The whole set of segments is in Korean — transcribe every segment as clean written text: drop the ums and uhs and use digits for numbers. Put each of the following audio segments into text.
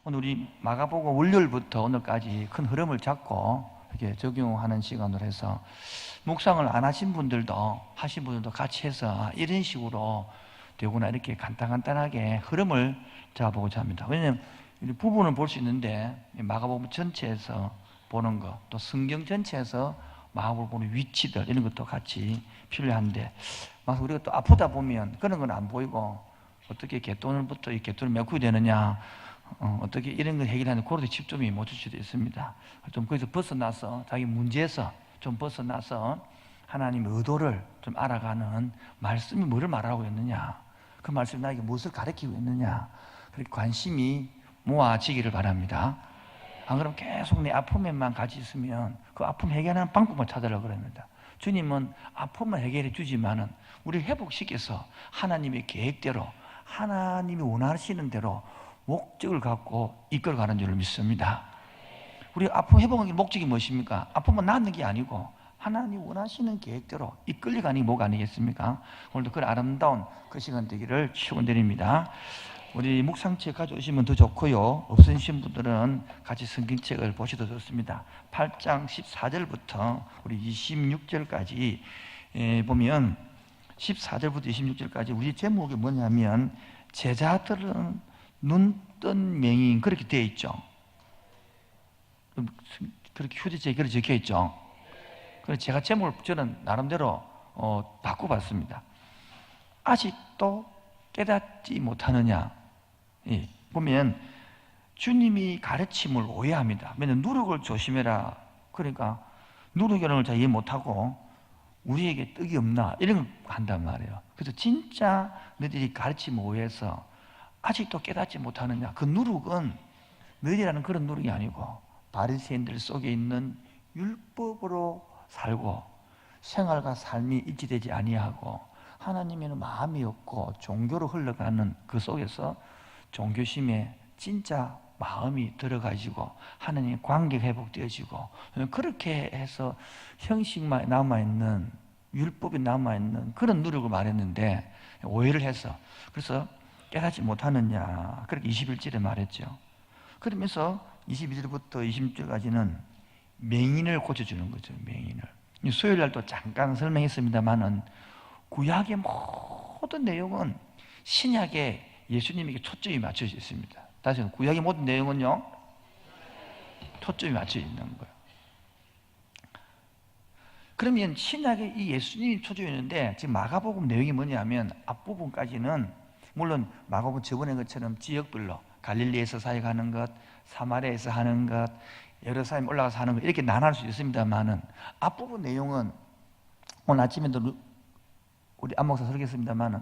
오늘 우리 마가복음 월요일부터 오늘까지 큰 흐름을 잡고 이렇게 적용하는 시간으로 해서 묵상을 안 하신 분들도 하신 분들도 같이 해서 이런 식으로 되구나 이렇게 간단하게 흐름을 잡아보고자 합니다. 왜냐하면 부분을 볼 수 있는데 마가복음 전체에서 보는 것, 또 성경 전체에서 마가복음 보는 위치들 이런 것도 같이 필요한데 막 우리가 또 아프다 보면 그런 건 안 보이고 어떻게 갯돈을부터 이 갯돈을 메꾸게 되느냐, 어떻게 이런 걸 해결하는 그런 집중이 못 줄 수도 있습니다. 좀 거기서 벗어나서 자기 문제에서 좀 벗어나서 하나님의 의도를 좀 알아가는 말씀이 뭐를 말하고 있느냐, 그 말씀이 나에게 무엇을 가르치고 있느냐, 그렇게 관심이 모아지기를 바랍니다. 안 그러면 계속 내 아픔에만 같이 있으면 그 아픔 해결하는 방법을 찾으려고 그럽니다. 주님은 아픔을 해결해 주지만은 우리를 회복시켜서 하나님의 계획대로 하나님이 원하시는 대로 목적을 갖고 이끌어가는 줄 믿습니다. 우리 아픔 회복하는 목적이 무엇입니까? 아픔은 낫는 게 아니고 하나님 원하시는 계획대로 이끌려가는 게 뭐가 아니겠습니까? 오늘도 그 아름다운 그 시간 되기를 축원드립니다. 우리 묵상책 가져오시면 더 좋고요, 없으신 분들은 같이 성경책을 보셔도 좋습니다. 8장 14절부터 우리 26절까지 보면 14절부터 26절까지 우리 제목이 뭐냐면 제자들은 눈뜬 맹인, 그렇게 되어 있죠. 그렇게 휴대책에 그렇게 적혀 있죠. 그래서 제가 제목을 저는 나름대로 바꿔봤습니다. 아직도 깨닫지 못하느냐. 보면 주님이 가르침을 오해합니다. 왜냐하면 누룩을 조심해라. 그러니까 누룩이라는 걸 잘 이해 못하고 우리에게 떡이 없나 이런 걸 한단 말이에요. 그래서 진짜 너희들이 가르침을 오해해서 아직도 깨닫지 못하느냐. 그 누룩은 너희라는 그런 누룩이 아니고 바리새인들 속에 있는 율법으로 살고 생활과 삶이 일치되지 아니하고 하나님에는 마음이 없고 종교로 흘러가는 그 속에서 종교심에 진짜 마음이 들어가지고 하나님의 관계가 회복되어지고 그렇게 해서 형식만 남아있는 율법이 남아있는 그런 누룩을 말했는데 오해를 해서 그래서 깨닫지 못하느냐 그렇게 21절에 말했죠. 그러면서 22절부터 26절까지는 맹인을 고쳐주는 거죠. 맹인을 수요일 날도 잠깐 설명했습니다만은 구약의 모든 내용은 신약의 예수님에게 초점이 맞춰져 있습니다. 다시 한번 구약의 모든 내용은요 초점이 맞춰져 있는 거예요. 그러면 신약에 이 예수님이 초점이 있는데 지금 마가복음 내용이 뭐냐면 앞부분까지는 물론 마가복음 저번에 것처럼 지역별로 갈릴리에서 사역하는 것, 사마리아에서 하는 것, 예루살렘 올라가서 하는 것 이렇게 나눠할 수 있습니다만은 앞부분 내용은 오늘 아침에도 우리 안목사 설교했습니다만은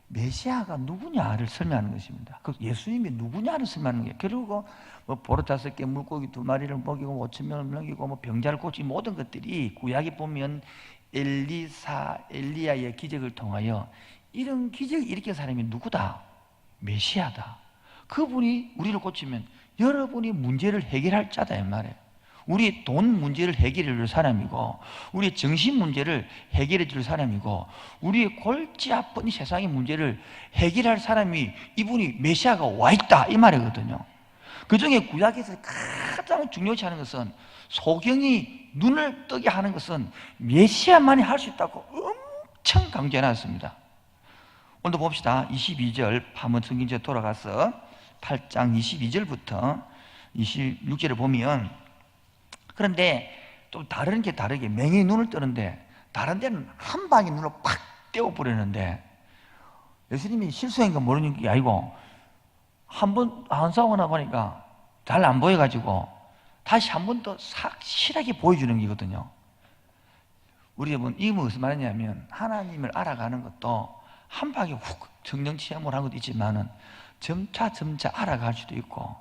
메시아가 누구냐를 설명하는 것입니다. 그 예수님이 누구냐를 설명하는 거예요. 그리고 뭐 보로 5개, 물고기 2마리를 먹이고 5,000명을 먹이고 뭐 병자를 고치고 모든 것들이 구약에 보면 엘리야의 기적을 통하여 이런 기적을 일으킨 사람이 누구다? 메시아다. 그분이 우리를 고치면 여러분이 문제를 해결할 자다 이 말이에요. 우리의 돈 문제를 해결해 줄 사람이고 우리의 정신 문제를 해결해 줄 사람이고 우리의 골치 아픈 이 세상의 문제를 해결할 사람이 이분이 메시아가 와 있다 이 말이거든요. 그 중에 구약에서 가장 중요시 하는 것은 소경이 눈을 뜨게 하는 것은 메시아만이 할 수 있다고 엄청 강조해놨습니다. 오늘도 봅시다. 22절 한번 성경에 돌아가서 8장 22절부터 26절을 보면 그런데 또 다른 게 다르게 맹인이 눈을 뜨는데 다른 데는 한 방에 눈을 팍 떼어버리는데 예수님이 실수한 건 모르는 게 아니고 한 번 안 싸우고 나보니까 잘 안 보여가지고 다시 한 번 더 확실하게 보여주는 거거든요. 우리 여러분 이게 무슨 말이냐면 하나님을 알아가는 것도 한 방에 훅 정령 체험을 한 것도 있지만은 점차 알아갈 수도 있고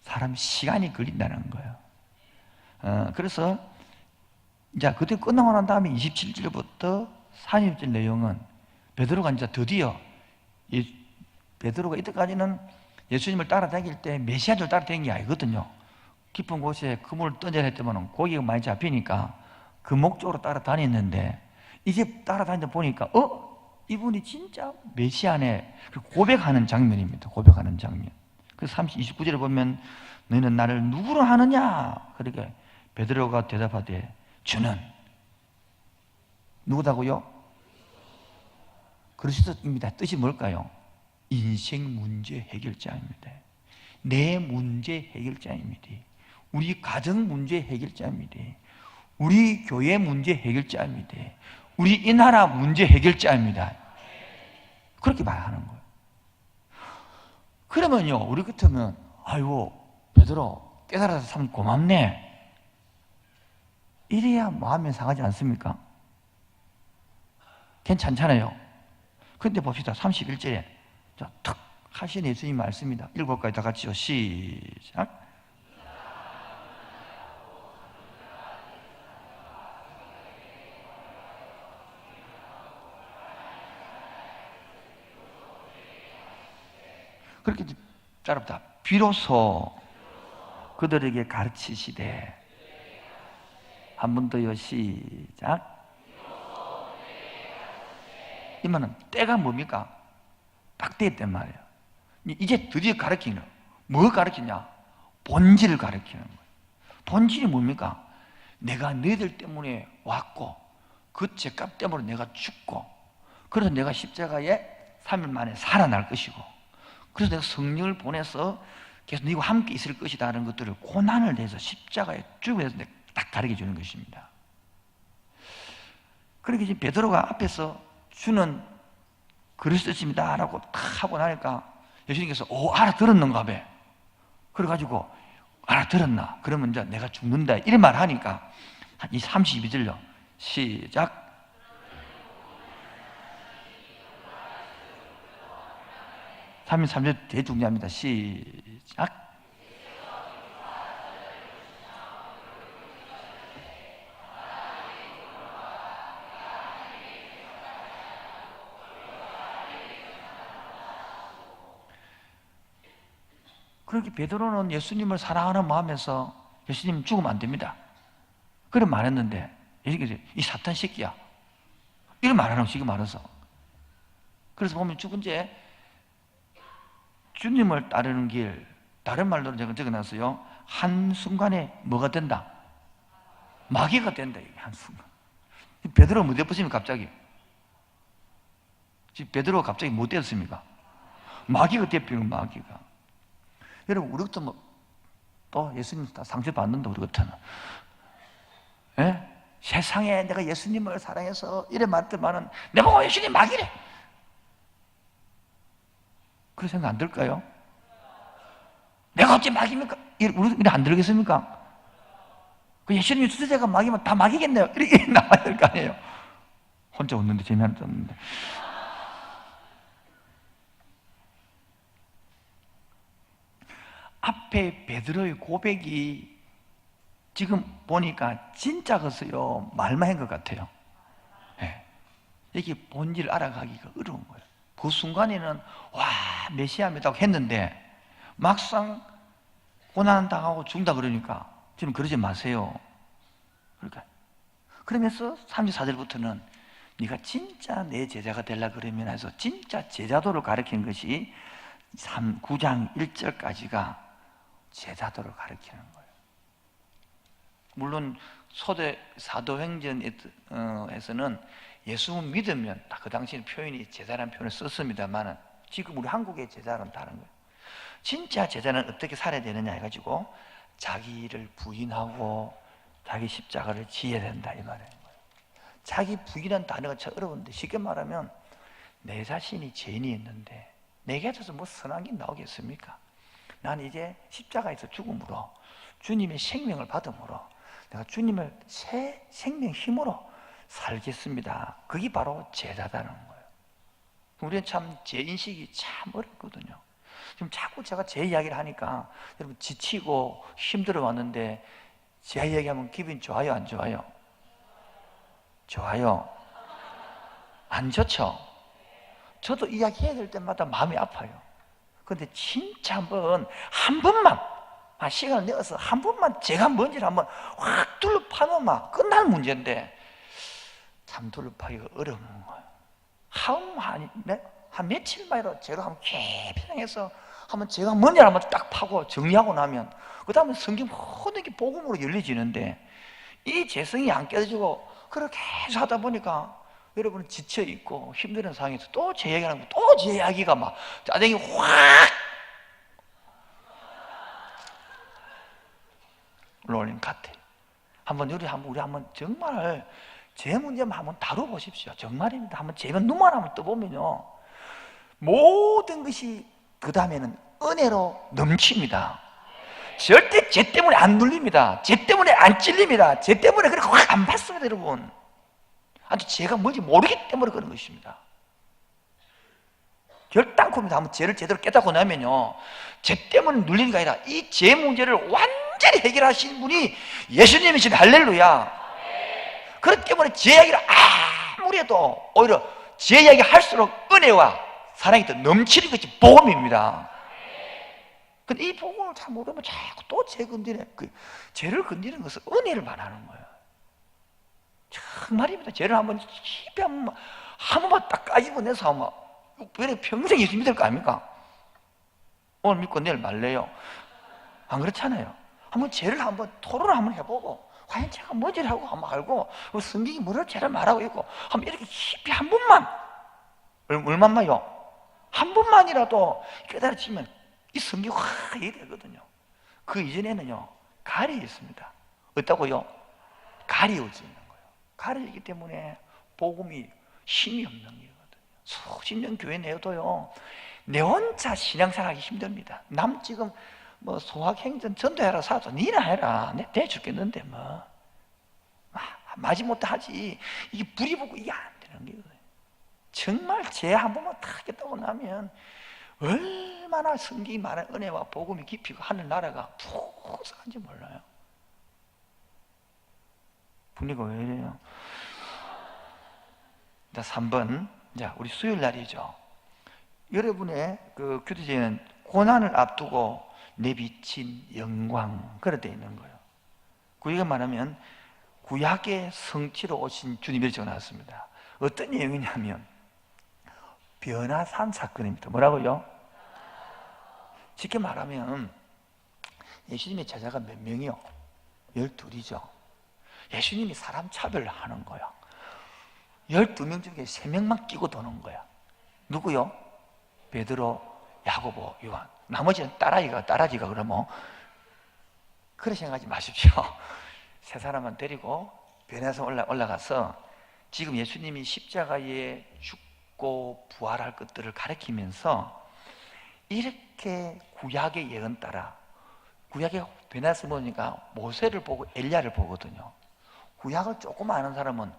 사람 시간이 걸린다는 거예요. 그래서 이제 그때 끝나고 난 다음에 27절부터 30절 내용은 베드로가 이제 드디어 베드로가 이때까지는 예수님을 따라다닐 때 메시아를 따라다닌 게 아니거든요. 깊은 곳에 그물을 던져야 했더만 고기가 많이 잡히니까 그 목적으로 따라다녔는데 이제 따라다니다 보니까 이분이 진짜 메시아네 고백하는 장면입니다. 고백하는 장면. 그래서 29절에 보면 너희는 나를 누구로 하느냐? 그러니까 베드로가 대답하되 주는 누구다고요? 그리스도입니다. 뜻이 뭘까요? 인생 문제 해결자입니다. 내 문제 해결자입니다. 우리 가정 문제 해결자입니다. 우리 교회 문제 해결자입니다. 우리 이 나라 문제 해결자입니다. 그렇게 말하는 거예요. 그러면요, 우리 같으면 아이고 베드로 깨달아서 참 고맙네, 이래야 마음이 상하지 않습니까? 괜찮잖아요. 근데 봅시다. 31절에 자, 탁 하신 예수님 말씀입니다. 읽어볼까요? 다 같이요. 시작. 그렇게 짧다. 비로소 그들에게 가르치시되, 한 번 더요. 시작. 이 말은 때가 뭡니까? 딱 됐단 말이에요. 이제 드디어 가르치는 거예요. 뭘 가르치냐? 본질을 가르치는 거예요. 본질이 뭡니까? 내가 너희들 때문에 왔고 그 죄값 때문에 내가 죽고, 그래서 내가 십자가에 3일 만에 살아날 것이고, 그래서 내가 성령을 보내서 계속 너희와 함께 있을 것이다 하는 것들을 고난을 내서 십자가에 죽음에서 딱 가르쳐 주는 것입니다. 그렇게 이제 베드로가 앞에서 주는 그리스도입니다 라고 탁 하고 나니까 예수님께서 알아들었는가 봐. 그래가지고 알아들었나? 그러면 이제 내가 죽는다 이런 말 하니까 이 32절요. 시작. 삼 3절 대중요합니다. 시작. 그렇게 베드로는 예수님을 사랑하는 마음에서 예수님 죽으면 안 됩니다. 그런 말했는데 이 사탄 새끼야 이런 말하는 거 지금 말해서. 그래서 보면 죽은 지 주님을 따르는 길, 다른 말로 제가 적어놨어요. 한순간에 뭐가 된다? 마귀가 된다. 이게 한순간. 베드로 못 되었습니까? 갑자기 지금 베드로가 갑자기 못 되었습니까? 마귀가 되었어요. 마귀가. 여러분 우리 같으면 또 예수님 다 상처받는다. 우리 같으면 세상에 내가 예수님을 사랑해서 이래 말했더만은 내 보고 예수님 마귀래, 그런 생각 안 들까요? 내가 어째 마귀입니까? 우리 안 들겠습니까? 그 예수님이 수제자가 마귀면 다 마귀겠네요. 이렇게 나와야 될 거 아니에요. 혼자 웃는데 재미하나도 없는데. 앞에 베드로의 고백이 지금 보니까 진짜 것어요, 말만 한 것 같아요. 이게 본질을 알아가기가 어려운 거예요. 그 순간에는 와 메시아입니다고 했는데 막상 고난당하고 죽는다 그러니까 지금 그러지 마세요. 그러니까 그러면서 34절부터는 네가 진짜 내 제자가 되려 그러면 해서 진짜 제자도를 가르치는 것이 9장 1절까지가 제자도를 가르치는 거예요. 물론 소대 사도행전에서는 예수 믿으면 그 당시 표현이 제자라는 표현을 썼습니다만 지금 우리 한국의 제자는 다른 거예요. 진짜 제자는 어떻게 살아야 되느냐 해가지고 자기를 부인하고 자기 십자가를 지어야 된다 이 말이에요. 자기 부인한 단어가 참 어려운데 쉽게 말하면 내 자신이 죄인이 있는데 내게 해서 뭐 선한 게 나오겠습니까? 난 이제 십자가에서 죽음으로 주님의 생명을 받음으로 내가 주님을 새 생명 힘으로 살겠습니다. 그게 바로 제자다는 거예요. 우리는 참 죄인식이 참 어렵거든요. 지금 자꾸 제가 제 이야기를 하니까 여러분 지치고 힘들어 왔는데 제 이야기하면 기분이 좋아요, 안 좋아요? 좋아요? 안 좋죠? 저도 이야기해야 될 때마다 마음이 아파요. 그런데 진짜 한 번만 시간을 내어서 한 번만 제가 뭔지를 한번 확 둘러파면 끝날 문제인데 참 둘러파기가 어려운 거예요. 한 며칠 만이라도 제가 한번 깊이 생각해서 한번 제가 뭔지 한번 딱 파고 정리하고 나면 그 다음에 성경 모든 게 복음으로 열려지는데 이 재성이 안 깨져지고 그렇게 계속 하다 보니까 여러분은 지쳐있고 힘든 상황에서 또 제 이야기하는 거, 또 제 이야기가 막 짜증이 확 올라오는 것 같아요. 우리 한번 정말 제 문제만 한번 다뤄보십시오. 정말입니다. 한번 제가 눈만 한번 떠보면요, 모든 것이 그 다음에는 은혜로 넘칩니다. 절대 죄 때문에 안 눌립니다. 죄 때문에 안 찔립니다. 죄 때문에 그렇게 확 안 받습니다, 여러분. 아주 제가 뭔지 모르기 때문에 그런 것입니다. 결단코입니다. 한번 죄를 제대로 깨닫고 나면요, 죄 때문에 눌리는 게 아니라 이 죄 문제를 완전히 해결하신 분이 예수님이신 할렐루야. 그렇기 때문에 죄 이야기를 아무리 해도 오히려 죄 이야기 할수록 은혜와 사랑이 더 넘치는 것이 복음입니다. 근데 이 복음을 잘 모르면 자꾸 또 죄 건드리네. 죄를 건드리는 것은 은혜를 말하는 거예요. 정말입니다. 죄를 한번 깊이 한 번만 딱 까집어내서 한번 왜 평생 예수 믿을 거 아닙니까? 오늘 믿고 내일 말래요. 안 그렇잖아요. 한번 죄를 한번 토론을 한번 해보고 과연 제가 뭐지를 하고 한번 알고 성경이 뭐를 죄를 말하고 있고 한번 이렇게 깊이 한 번만, 얼마만요? 한 번만이라도 깨달아지면 이 성경이 확 이해되거든요. 그 이전에는요, 가려 있습니다. 어떻다고요? 가려져 있는 거예요. 가려지기 때문에 복음이 힘이 없는 거거든요. 수십 년 교회 내도요, 내 혼자 신앙생활하기 힘듭니다. 남 지금 뭐 소학행전 전도해라 사도 니나 해라, 내 대 죽겠는데 뭐 마지못해 하지, 이게 불이 붙고 이게 안 되는 거거든요. 정말 죄 한 번만 탁 깨닫고 나면 얼마나 성경이 말하는 은혜와 복음이 깊이고 하늘나라가 푹한지 몰라요. 분위기가 왜 이래요? 자, 3번. 자, 우리 수요일 날이죠. 여러분의 그 교제는 고난을 앞두고 내비친 영광, 그래 되어 있는 거예요. 구약에 말하면 구약의 성취로 오신 주님이 적어놨습니다. 어떤 내용이냐면 변화산 사건입니다. 뭐라고요? 쉽게 말하면 예수님의 제자가 몇 명이요? 12이죠. 예수님이 사람 차별을 하는 거야. 12명 중에 3명만 끼고 도는 거야. 누구요? 베드로, 야고보, 요한. 나머지는 딸아지가 그러면 그렇게 생각하지 마십시오. 세 사람만 데리고 변해서 올라가서 지금 예수님이 십자가에 죽고 부활할 것들을 가르치면서 이렇게 구약의 예언 따라, 구약의 변해서 보니까 모세를 보고 엘리야를 보거든요. 구약을 조금 아는 사람은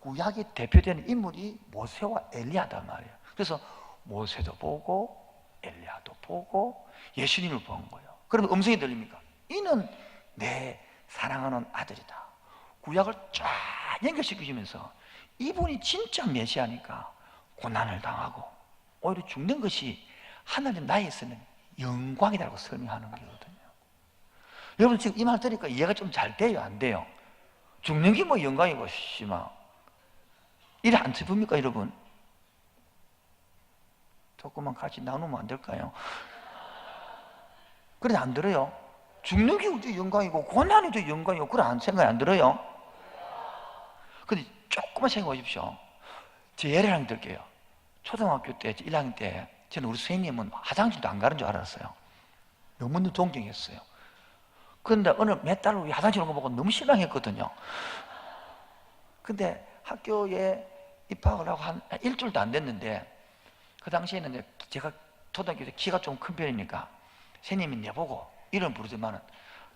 구약이 대표되는 인물이 모세와 엘리야단 말이에요. 그래서 모세도 보고 엘리야도 보고 예수님을 본 거예요. 그러면 음성이 들립니까? 이는 내 사랑하는 아들이다. 구약을 쫙 연결시키면서 이분이 진짜 메시아니까 고난을 당하고 오히려 죽는 것이 하나님 나에서는 영광이라고 설명하는 거거든요. 여러분 지금 이 말 들으니까 이해가 좀 잘 돼요? 안 돼요? 죽는 게 뭐 영광이고 씨마 이래 안 슬픕니까 여러분? 조금만 같이 나누면 안 될까요? 그래 안 들어요? 죽는 게 어디 영광이고 고난이 더 영광이고 그래 안 생각이 안 들어요? 근데 조금만 생각해 보십시오. 제 예를 하나 들게요. 초등학교 때 1학년 때 저는 우리 선생님은 화장실도 안 가는 줄 알았어요. 너무 존경했어요. 그런데 어느 몇 달 후에 화장실 온 거 보고 너무 실망했거든요. 근데 학교에 입학을 하고 한 일주일도 안 됐는데 그 당시에는 제가 초등학교 때 키가 좀 큰 편이니까 선생님이 내보고 이름 부르지만은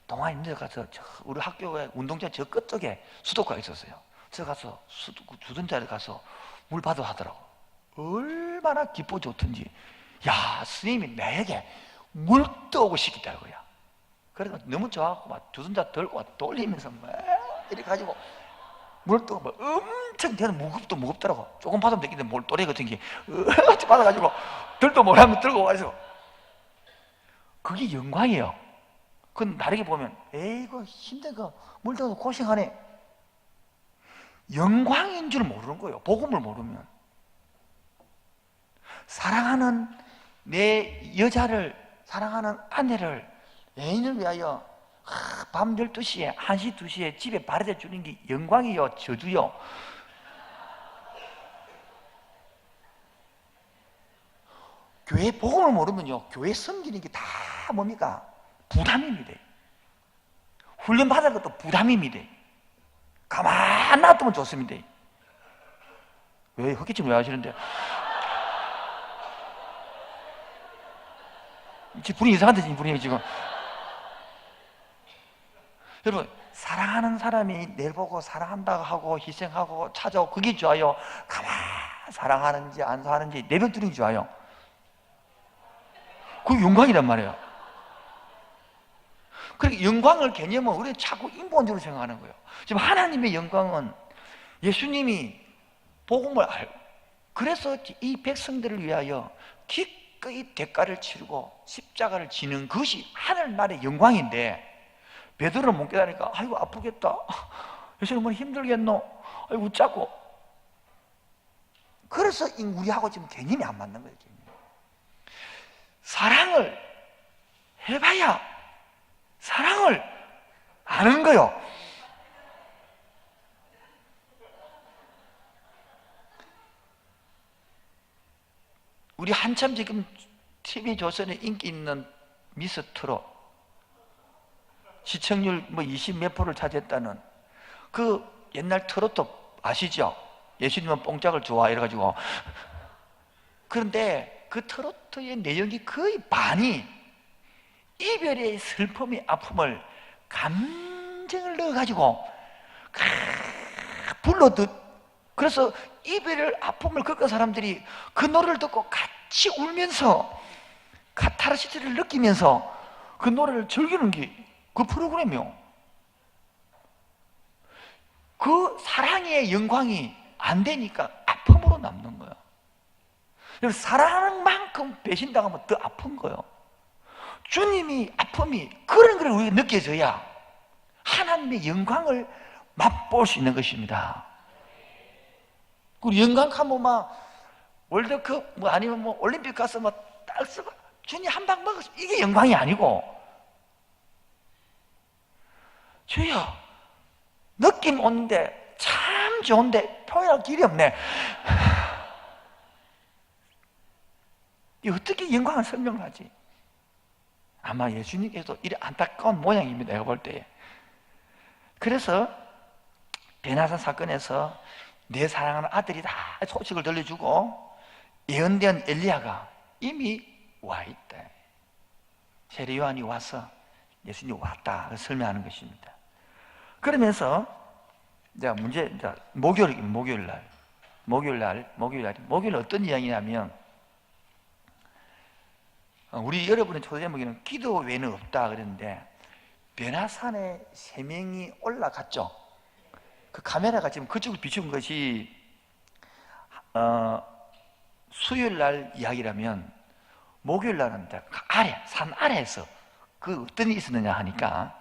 동아리 있는 데 가서 우리 학교에 운동장 저 끝쪽에 수도가가 있었어요. 저 가서 주전자를 가서 물 받아 하더라고. 얼마나 기뻐 좋던지. 야, 스님이 나에게 물 떠오고 싶겠다고요. 그래서 너무 좋아하고 막 주전자 들고 돌리면서 막 이렇게 가지고 물 떠고 엄청 되는 무겁더라고. 조금 받으면 되겠는데 뭘 또래 같은 게 받아가지고 들도 못하면 들고 와서 그게 영광이에요. 그건 나르게 보면 에이구 힘든 거 물 떠서 고생하네. 영광인 줄 모르는 거예요. 복음을 모르면. 사랑하는 내 여자를 사랑하는 아내를, 애인을 위하여 밤 12시에, 1시, 2시에 집에 바래다 주는 게 영광이요, 저주요? 교회 복음을 모르면요, 교회 섬기는 게 다 뭡니까? 부담입니다. 훈련 받을 것도 부담입니다. 가만 놔두면 좋습니다. 왜 헛기침 왜 하시는데? 분위기 이상한데, 지금 분위기 지금. 여러분, 사랑하는 사람이 내 보고 사랑한다고 하고 희생하고 찾아오고 그게 좋아요? 가만 사랑하는지 안 사랑하는지 내뱉는 게 좋아요? 그게 영광이란 말이에요. 그러니까 영광을 개념은 우리는 자꾸 인본적으로 생각하는 거예요. 지금 하나님의 영광은 예수님이 복음을 알고, 그래서 이 백성들을 위하여 기꺼이 대가를 치르고 십자가를 지는 것이 하늘나라의 영광인데, 베드로는 못 깨달으니까 아이고 아프겠다, 예수님 뭐 힘들겠노, 아이고 웃자고. 그래서 우리하고 지금 개념이 안 맞는 거예요. 개념이. 사랑을 해봐야 사랑을 아는 거요. 우리 한참 지금 TV조선에 인기 있는 미스트롯 시청률 뭐 20몇 프로를 차지했다는 그 옛날 트로트 아시죠? 예수님은 뽕짝을 좋아해 이래가지고. 그런데 그 트로트의 내용이 거의 반이 이별의 슬픔의 아픔을 감정을 넣어가지고 불러듣. 그래서 이별의 아픔을 겪은 사람들이 그 노래를 듣고 같이 울면서 카타르시스를 느끼면서 그 노래를 즐기는 게 그 프로그램이요. 그 사랑의 영광이 안 되니까 아픔으로 남는 거예요. 그래서 사랑하는 만큼 배신당하면 더 아픈 거예요. 주님이 아픔이 그런 걸 우리가 느껴져야 하나님의 영광을 맛볼 수 있는 것입니다. 그 영광 하면 막 월드컵 뭐 아니면 뭐 올림픽 가서 막 딱 쓰고 주님 한 방 먹었어, 이게 영광이 아니고, 주여 느낌 오는데 참 좋은데 표현할 길이 없네. 이 어떻게 영광을 설명을 하지? 아마 예수님께서도 이래 안타까운 모양입니다, 내가 볼 때에. 그래서 베나산 사건에서 내 사랑하는 아들이 다 소식을 들려주고 예언된 엘리야가 이미 와 있다. 세례 요한이 와서 예수님이 왔다 설명하는 것입니다. 그러면서 이제 문제, 이제 목요일 날 어떤 이야기냐면, 우리 여러분의 초대 제목에는 기도 외에는 없다 그랬는데, 베나산에 3명이 올라갔죠. 그 카메라가 지금 그쪽을 비춘 것이 수요일 날 이야기라면, 목요일 날은 산 아래에서 그 어떤 일이 있었느냐 하니까,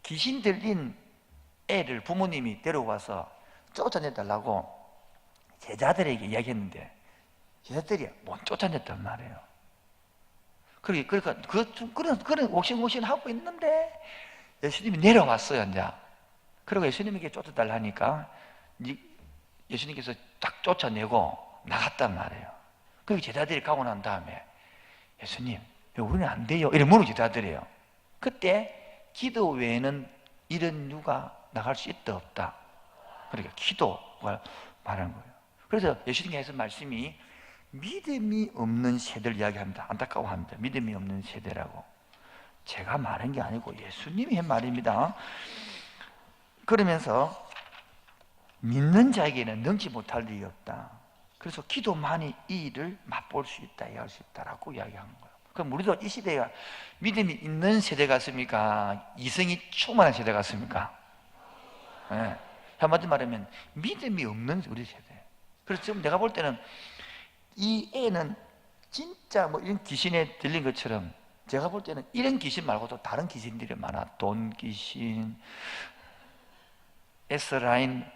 귀신 들린 애를 부모님이 데려와서 쫓아내달라고 제자들에게 이야기했는데 제자들이 못 쫓아냈단 말이에요. 그러니까 그런 옥신옥신 하고 있는데 예수님이 내려왔어요, 이제. 그리고 예수님에게 쫓아달라 하니까 예수님께서 딱 쫓아내고 나갔단 말이에요. 그 제자들이 가고 난 다음에 예수님, 우리는 안 돼요, 이래 물은 제자들이에요. 그때 기도 외에는 이런 누가 나갈 수 있다 없다, 그러니까 기도가 말하는 거예요. 그래서 예수님께서 말씀이 믿음이 없는 세대를 이야기합니다. 안타까워합니다. 믿음이 없는 세대라고. 제가 말한 게 아니고 예수님이 한 말입니다. 그러면서 믿는 자에게는 능치 못할 일이 없다. 그래서 기도만이 이 일을 맛볼 수 있다, 이해할 수 있다라고 이야기하는 거예요. 그럼 우리도 이 시대가 믿음이 있는 세대 같습니까? 이성이 충만한 세대 같습니까? 네. 한마디 말하면 믿음이 없는 우리 세대. 그래서 지금 내가 볼 때는 이 애는 진짜 뭐 이런 귀신에 들린 것처럼, 제가 볼 때는 이런 귀신 말고도 다른 귀신들이 많아. 돈 귀신, S라인,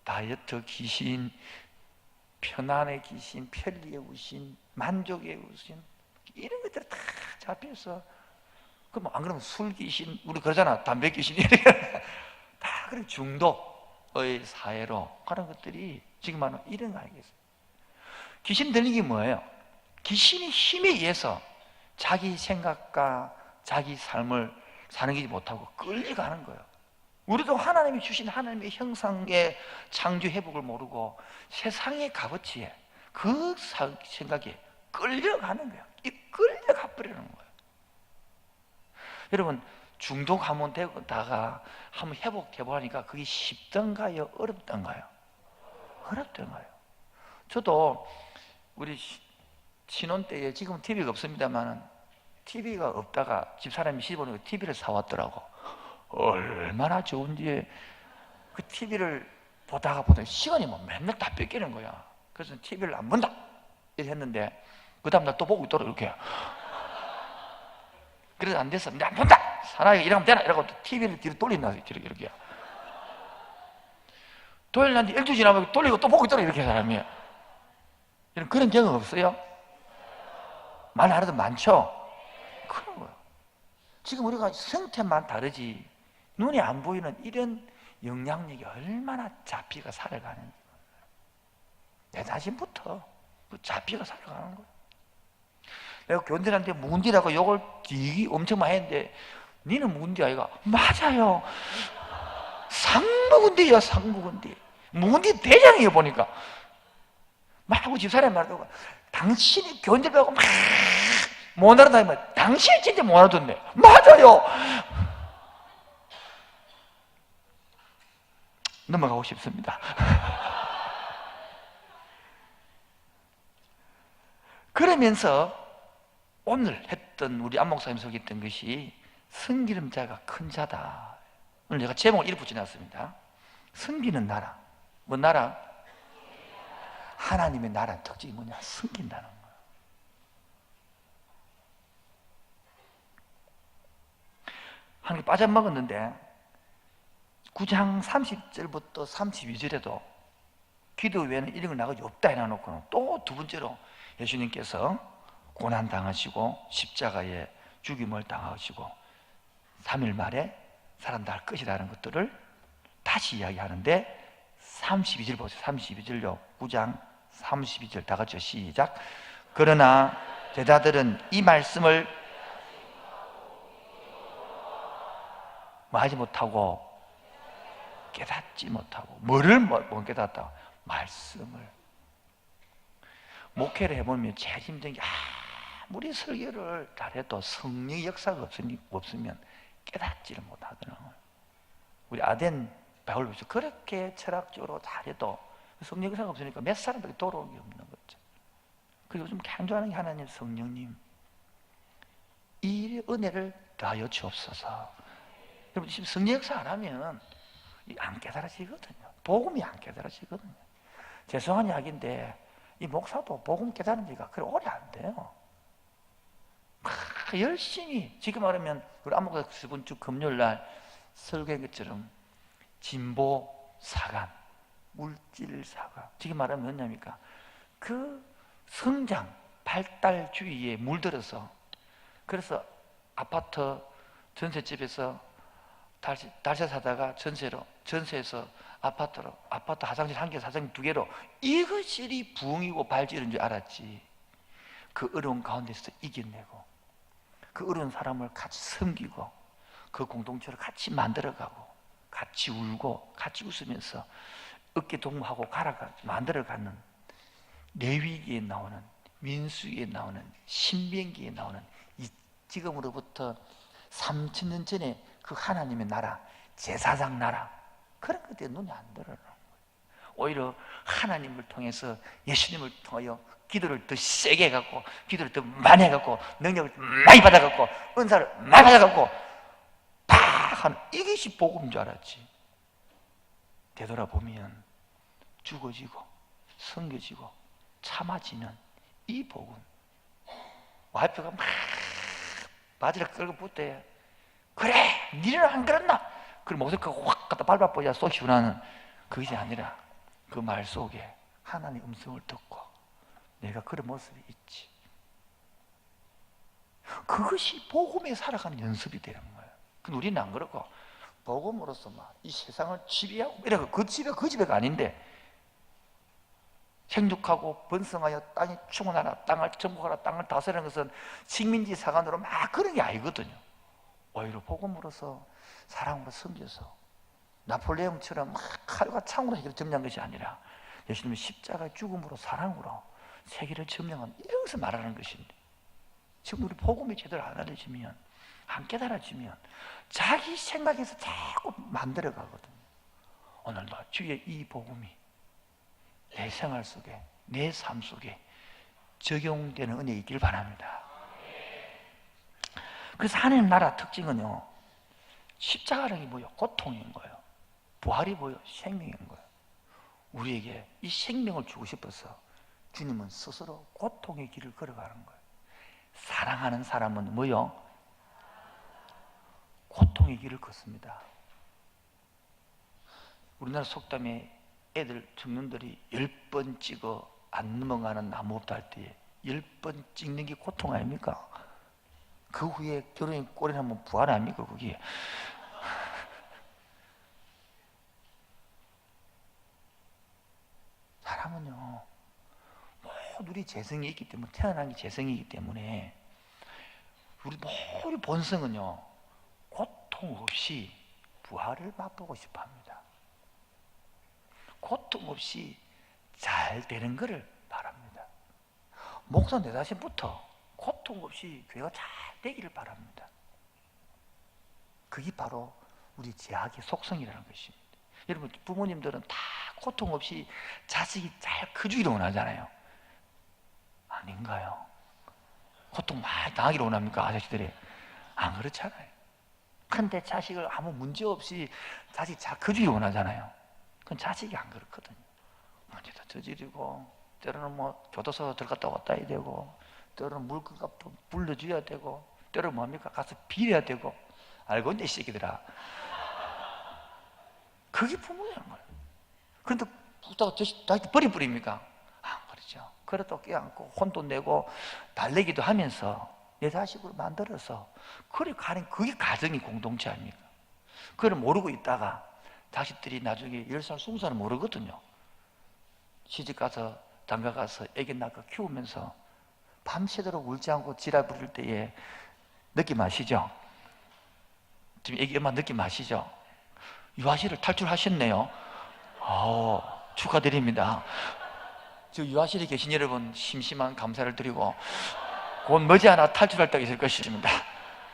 다이어트 귀신, 편안의 귀신, 편리의 귀신, 만족의 우신, 이런 것들이 다 잡혀서, 그럼 안 그러면 술 귀신, 우리 그러잖아, 담배 귀신, 다 그런 중독의 사회로 가는 것들이 지금 말하는 이런 거 아니겠어요? 귀신 들린 게 뭐예요? 귀신이 힘에 의해서 자기 생각과 자기 삶을 사는 게 못하고 끌려가는 거예요. 우리도 하나님이 주신 하나님의 형상의 창조 회복을 모르고 세상의 값어치에 그 생각에 끌려가는 거예요. 이 끌려가 버리는 거예요. 여러분, 중독하면 되다가 한번 회복해보니까 그게 쉽던가요? 어렵던가요? 어렵던가요? 저도 우리 신혼 때에, 지금 TV가 없습니다만 TV가 없다가 집사람이 시집오니까 TV를 사왔더라고. 얼마나 좋은지. 그 TV를 보다가 시간이 뭐 맨날 다 뺏기는 거야. 그래서 TV를 안 본다 이렇게 했는데 그 다음날 또 보고 있더라 이렇게. 그래서 안 됐어. 안 본다! 사나이가 이러면 되나? 이러고 TV를 뒤로 돌린다 이렇게. 토요일 날 일주일 지나면 돌리고 또 보고 있더라 이렇게 사람이. 그런 경험 없어요? 말 안 해도 많죠? 그런 거예요. 지금 우리가 생태만 다르지 눈에 안 보이는 이런 영향력이 얼마나 잡히가 살아가는지. 내 자신부터 잡히가 살아가는 거예요. 내가 교인들한테 묵은디라고 욕을 되게 엄청 많이 했는데 니는 묵은디 아이가? 맞아요. 상묵은디야 상묵은디. 묵은디 대장이에요 보니까. 막 하고 집사람이 말하고 당신이 교인들하고 막 못 알아다니면 당신이 진짜 못 알아듣네. 맞아요. 넘어가고 싶습니다. 그러면서 오늘 했던 우리 안 목사님 소개했던 것이 섬기는 자가 큰 자다. 오늘 제가 제목을 이렇게 붙여놨습니다. 섬기는 나라. 뭔 나라? 하나님의 나라 특징이 뭐냐? 섬긴다는 거예요. 하나님 빠져먹었는데 9장 30절부터 32절에도 기도 외에는 이런 걸 나가지 없다 해놔놓고는 또 두 번째로 예수님께서 고난당하시고 십자가에 죽임을 당하시고 3일 만에 살아날 것이라는 것들을 다시 이야기하는데 32절 보세요. 32절요. 9장 32절 다 같이 시작. 그러나 제자들은 이 말씀을 뭐 하지 못하고 깨닫지 못하고 뭐를 못 깨닫다? 말씀을. 목회를 해보면 제일 힘든 게 아무리 설교를 잘해도 성령의 역사가 없으면 깨닫지를 못하더라고요. 우리 아덴 바울로서 그렇게 철학적으로 잘해도 성령 역사가 없으니까 몇 사람밖에 돌아오는 게 없는 거죠. 그리고 요즘 강조하는 게 하나님 성령님 이 은혜를 다하여 주옵소서. 여러분 지금 성령 역사 안 하면 안 깨달아지거든요. 복음이 안 깨달아지거든요. 죄송한 이야기인데 이 목사도 복음 깨달은 지가 그렇게 오래 안 돼요. 열심히 지금 말하면 우리 안 목사 저번 주 금요일날 설교한 것처럼 진보 사관, 물질 사관 지금 말하면 뭐냐니까 그 성장, 발달주의에 물들어서 그래서 아파트 전셋집에서 달세 사다가 전세에서 아파트로, 아파트 화장실 한 개, 화장실 두 개로 이것이 부흥이고 발전인 줄 알았지. 그 어려운 가운데서 이겨내고 그 어려운 사람을 같이 섬기고 그 공동체를 같이 만들어가고 같이 울고 같이 웃으면서 어깨 동무하고 만들어가는 레위기에 나오는 민수기에 나오는 신명기에 나오는 이 지금으로부터 3000년 전에 그 하나님의 나라, 제사장 나라 그런 것들이 눈에 안 들어요. 오히려 하나님을 통해서 예수님을 통하여 기도를 더 세게 해갖고 기도를 더 많이 해갖고 능력을 많이 받아갖고 은사를 많이 받아갖고 팍 하는 이것이 복음인 줄 알았지. 되돌아보면 죽어지고 섬겨지고 참아지는 이 복음. 와이프가 막 바지를 끌고 붙대. 그래 니는 안 그랬나? 그걸 목소리가 확 갖다 밟아보자 속 시원하는 그것이 아니라 그 말 속에 하나님의 음성을 듣고 내가 그런 모습이 있지. 그것이 복음에 살아가는 연습이 되는 거예요. 근데 우리는 안 그렇고 복음으로서 막 이 세상을 지배하고 이래가 그 지배가 그 지배가 아닌데, 생육하고 번성하여 땅이 충만하라, 땅을 정복하라, 땅을 다스리는 것은 식민지 사관으로 막 그런 게 아니거든요. 오히려 복음으로서 사랑으로 섬겨서 나폴레옹처럼 막 칼과 창으로 세계를 점령한 것이 아니라 예수님의 십자가의 죽음으로 사랑으로 세계를 점령한, 이것을 말하는 것인데, 지금 우리 복음이 제대로 안 알려지면, 안 깨달아지면 자기 생각에서 자꾸 만들어 가거든요. 오늘도 주의 이 복음이 내 생활 속에, 내 삶 속에 적용되는 은혜 있길 바랍니다. 그래서 하나님 나라 특징은요, 십자가는 뭐예요? 고통인 거예요. 부활이 뭐예요? 생명인 거예요. 우리에게 이 생명을 주고 싶어서 주님은 스스로 고통의 길을 걸어가는 거예요. 사랑하는 사람은 뭐요? 고통의 길을 걷습니다. 우리나라 속담에 애들, 청년들이 10번 찍어 안 넘어가는 나무 없다 할 때에 10번 찍는 게 고통 아닙니까? 그 후에 결혼이 꼴이 나면 부활 아닙니까, 그게? 사람은요, 모두 우리 재성이 있기 때문에, 태어난 게 재성이기 때문에, 우리 모두 본성은요, 고통 없이 부활을 맛보고 싶어 합니다. 고통 없이 잘 되는 것을 바랍니다. 목사 내 자신부터 고통 없이 교회가 잘 되기를 바랍니다. 그게 바로 우리 제약의 속성이라는 것입니다. 여러분, 부모님들은 다 고통 없이 자식이 잘 커주기를 원하잖아요. 아닌가요? 고통 많이 당하기를 원합니까, 아저씨들이? 안 그렇잖아요. 근데 자식을 아무 문제 없이 자식 잘 커주기를 원하잖아요. 그건 자식이 안 그렇거든요. 문제도 저지르고, 때로는 뭐 교도소 들어갔다 왔다 해야 되고, 때로는 물값 불러줘야 되고, 때로는 뭡니까? 가서 빌어야 되고. 알고 있네, 이 새끼들아. 그게 부모라는 거예요. 그런데 그렇다고 자식 버립니까? 안 그렇죠. 그래도 껴안고 혼도 내고 달래기도 하면서 내 자식으로 만들어서 그래 가는, 그게 가정이 공동체 아닙니까? 그걸 모르고 있다가 자식들이 나중에 10살, 20살은 모르거든요. 시집가서 장가가서 애기 낳고 키우면서 밤새도록 울지 않고 지랄 부릴 때에 느낌 아시죠? 지금 애기 엄마 느낌 아시죠? 유아실을 탈출하셨네요. 축하드립니다. 지금 유아실에 계신 여러분, 심심한 감사를 드리고 곧 머지않아 탈출할 때가 있을 것입니다.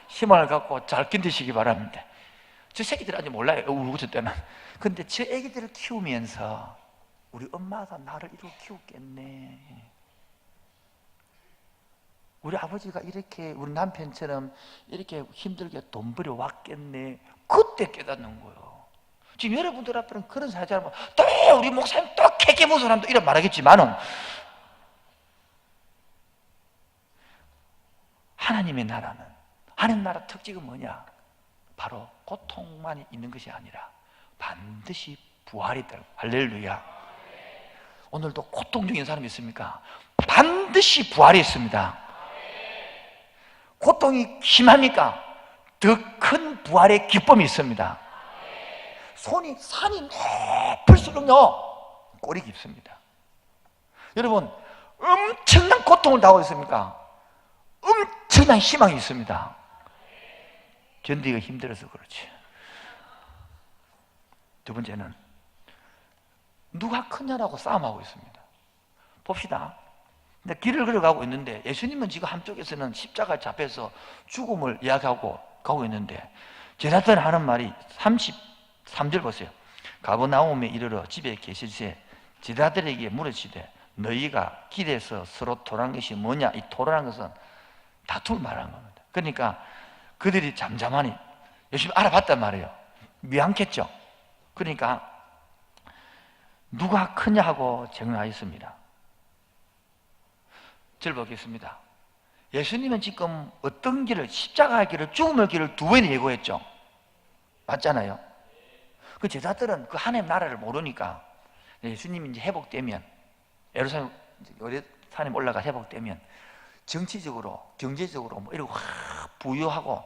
희망을 갖고 잘 견디시기 바랍니다. 저 새끼들 아직 몰라요, 울고 저 때는. 근데 저 애기들을 키우면서 우리 엄마가 나를 이렇게 키웠겠네, 우리 아버지가 이렇게 우리 남편처럼 이렇게 힘들게 돈 벌여 왔겠네, 그때 깨닫는 거예요. 지금 여러분들 앞에는 그런 사자면 또 우리 목사님 또 개개무슨 사람도 이런 말하겠지만은, 하나님의 나라는, 하나님 나라 특징은 뭐냐? 바로 고통만 있는 것이 아니라 반드시 부활이 있다. 할렐루야. 오늘도 고통 중인 사람이 있습니까? 반드시 부활이 있습니다. 고통이 심합니까? 더 큰 부활의 기쁨이 있습니다. 산이 높을수록요 꼴이 깊습니다. 여러분, 엄청난 고통을 당하고 있습니까? 엄청난 희망이 있습니다. 견디기가 힘들어서 그렇지. 두 번째는 누가 크냐라고 싸움하고 있습니다. 봅시다. 근데 길을 걸어가고 있는데 예수님은 지금 한쪽에서는 십자가에 잡혀서 죽음을 이야기하고 가고 있는데, 제자들은 하는 말이 33절 보세요. 가버나움에 이르러 집에 계실새 제자들에게 물으시되 너희가 길에서 서로 토란 것이 뭐냐? 이 토라는 것은 다툼을 말하는 겁니다. 그러니까 그들이 잠잠하니 예수님 알아봤단 말이에요. 미안했죠. 그러니까 누가 크냐 하고 정하였습니다. 절 보겠습니다. 예수님은 지금 어떤 길을, 십자가의 길을, 죽음의 길을 두 번이나 예고했죠. 맞잖아요. 그 제자들은 그 하나님 나라를 모르니까 예수님이 이제 회복되면, 예루살렘 산에 올라가 회복되면 정치적으로, 경제적으로 뭐 이러고 부유하고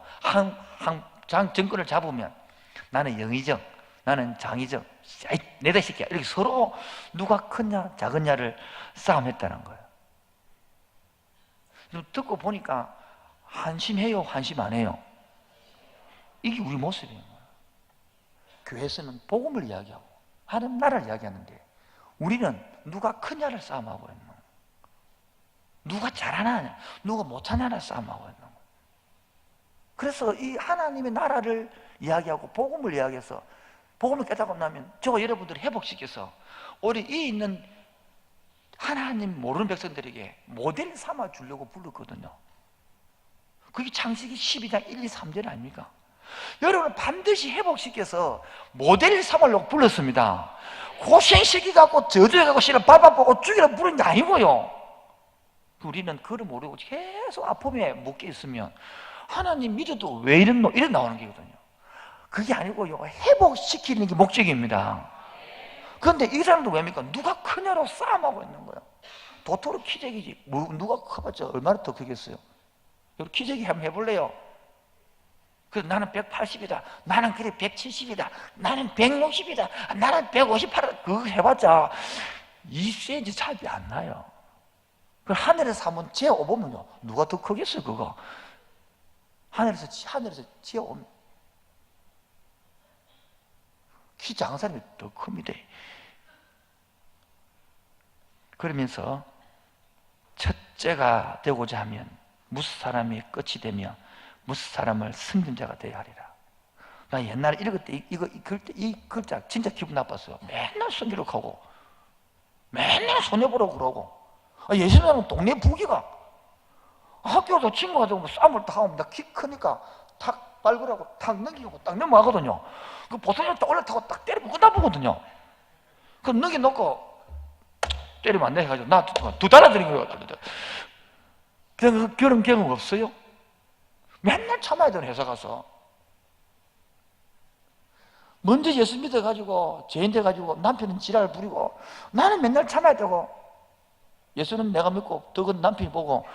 정권을 잡으면 나는 영의정, 나는 장의정, 내다 시키야 이렇게 서로 누가 크냐 작으냐를 싸움했다는 거예요. 듣고 보니까 한심해요, 한심 안 해요? 이게 우리 모습이에요. 교회에서는 복음을 이야기하고 하나님 나라를 이야기하는데 우리는 누가 크냐를 싸움하고 있는 거예요. 누가 잘하냐, 누가 못하냐를 싸움하고 있는 거예요. 그래서 이 하나님의 나라를 이야기하고 복음을 이야기해서 복음을 깨닫고 나면 저와 여러분들을 회복시켜서 우리 이 있는 하나님 모르는 백성들에게 모델 삼아 주려고 불렀거든요. 그게 창세기 12장 1, 2, 3절 아닙니까? 여러분을 반드시 회복시켜서 모델 삼으려고 불렀습니다. 고생시키갖고 저주해갖고 씨를 밟아보고 죽이라고 부른 게 아니고요. 우리는 그걸 모르고 계속 아픔에 묶여 있으면 하나님 믿어도 왜 이런 나오는 거거든요. 그게 아니고요, 회복시키는 게 목적입니다. 그런데 이 사람도 왜입니까? 누가 크냐로 싸움하고 있는 거야. 도토로 키재기지 누가 커봤자 얼마나 더 크겠어요? 여러분 키재기 한번 해볼래요? 그래서 나는 180이다 나는 그래 170이다 나는 160이다 나는 158이다 그거 해봤자 2cm 차이 안 나요. 그 하늘에서 한번 재어보면요 누가 더 크겠어요? 그거 하늘에서 재어오면 키 작은 사람이 더 큽니다. 그러면서 첫째가 되고자 하면 무슨 사람이 끝이 되며 무슨 사람을 섬긴 자가 되어야 하리라. 나 옛날에 읽을 때 이 글자 진짜 기분 나빴어요. 맨날 성기록하고 맨날 손해보라고 그러고 예수님은 동네 부기가 학교도 친구가 되고 싸움을 딱 하면 나 키 크니까 탁 빨그라고 탁 넘기고 딱 넘어가거든요. 그 보통은 딱 올라타고 딱 때리면 끝나보거든요. 그럼 넘겨놓고 때리면 안 돼 해가지고 나 두 달아들인 거예요. 그런 경험 없어요? 맨날 참아야 되는 회사 가서 먼저 예수 믿어가지고 죄인 돼가지고 남편은 지랄 부리고 나는 맨날 참아야 되고 예수는 내가 믿고 덕은 남편이 보고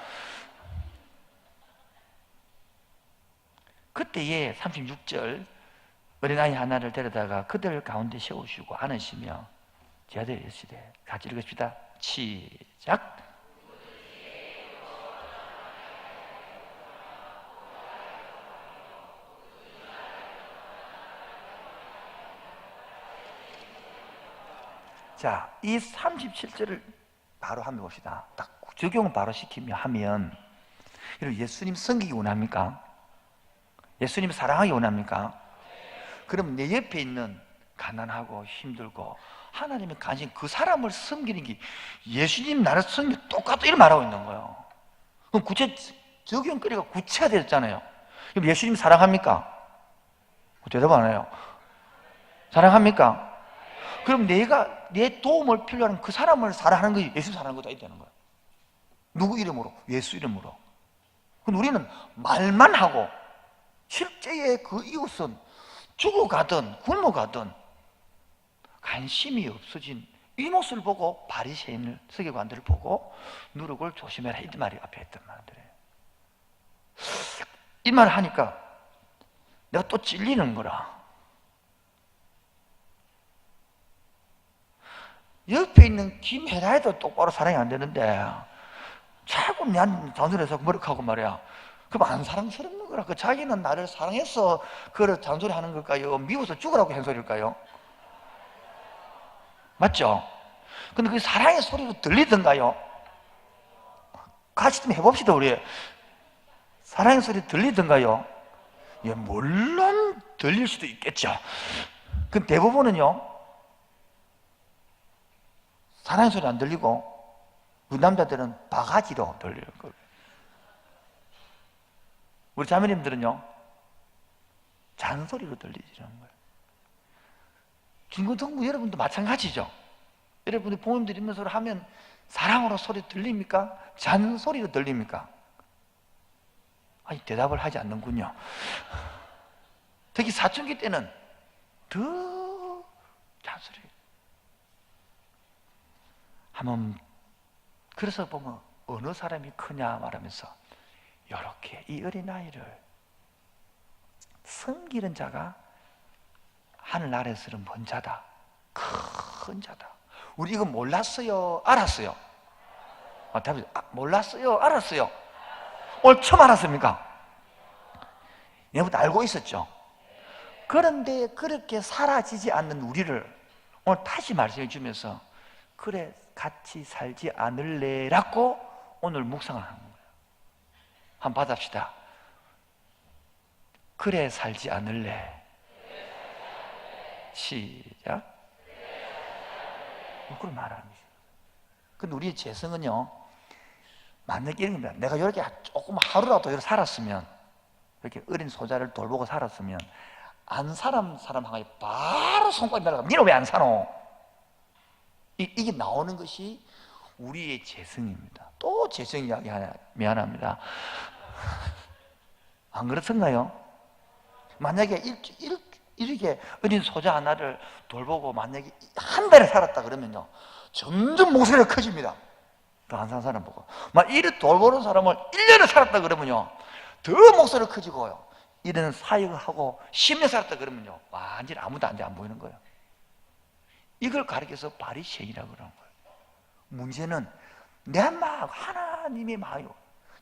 그때에 36절 어린아이 하나를 데려다가 그들 가운데 세우시고 안으시며 제 아들 예수되 같이 읽읍시다. 시작. 자, 이 37절을 바로 한번 봅시다. 딱 적용을 바로 시키며 하면 여러분 예수님 섬기기 원합니까? 예수님 사랑하기 원합니까? 그럼 내 옆에 있는 가난하고 힘들고 하나님의 관심 그 사람을 섬기는 게 예수님 나를 섬기 똑같다 이런 말하고 있는 거예요. 그럼 적용거리가 구체화되었잖아요. 그럼 예수님 사랑합니까? 대답 안 해요. 사랑합니까? 그럼 내 도움을 필요로 하는 그 사람을 사랑하는 것이 예수 사랑하는 거다 있다는 거예요. 누구 이름으로? 예수 이름으로. 그럼 우리는 말만 하고 실제의 그 이웃은 죽어가든 굶어가든 관심이 없어진 이 모습을 보고 바리새인을 서기관들을 보고 누룩을 조심해라 이 말이 앞에 했던 말들이에요. 이 말을 하니까 내가 또 찔리는 거라. 옆에 있는 김혜라에도 똑바로 사랑이 안 되는데 자꾸 내한 잔소리해서 머쓱하고 말이야. 그럼 안 사랑스럽는 거라. 그 자기는 나를 사랑해서 그걸 잔소리 하는 걸까요? 미워서 죽으라고 한 소리일까요? 맞죠? 근데 그 사랑의 소리로 들리던가요? 같이 좀 해봅시다 우리. 사랑의 소리 들리던가요? 예, 물론 들릴 수도 있겠죠. 그 대부분은요 사랑의 소리 안 들리고 그 남자들은 바가지로 들리는 거예요. 우리 자매님들은요 잔소리로 들리지는 거예요. 중고등부 여러분도 마찬가지죠. 여러분이 부모님들 있는 소리 하면 사랑으로 소리 들립니까? 잔소리로 들립니까? 아니 대답을 하지 않는군요. 특히 사춘기 때는 더 잔소리. 한번 그래서 보면 어느 사람이 크냐 말하면서 이렇게 이 어린아이를 섬기는 자가 하늘나라에서는 먼 자다, 큰 자다. 우리 이거 몰랐어요? 알았어요? 몰랐어요? 알았어요? 오늘 처음 알았습니까? 예부터 알고 있었죠? 그런데 그렇게 사라지지 않는 우리를 오늘 다시 말씀해 주면서 그래 같이 살지 않을래라고 오늘 묵상을 하는 거예요. 한번 받읍시다. 그래 살지 않을래. 시작. 그걸 말하는 거죠. 근데 우리의 재성은요, 만약에 이런 겁니다. 내가 이렇게 조금 하루라도 이렇게 살았으면, 이렇게 어린 소자를 돌보고 살았으면, 안 사람하고 바로 손가락이 날아가. 니는 왜 안 사노? 이게 나오는 것이 우리의 재성입니다. 또 재성 이야기 하나, 미안합니다. 안 그렇던가요? 만약에 이렇게 어린 소자 하나를 돌보고 만약에 한 달을 살았다 그러면요, 점점 목소리가 커집니다. 더 안 사는 사람 보고. 막 이를 돌보는 사람을 1년을 살았다 그러면요, 더 목소리가 커지고요. 이런 사역을 하고 10년 살았다 그러면요, 완전히 아무도 안 보이는 거예요. 이걸 가리켜서 바리새인이라고 그러는 거예요. 문제는 내 마음, 하나님의 마음.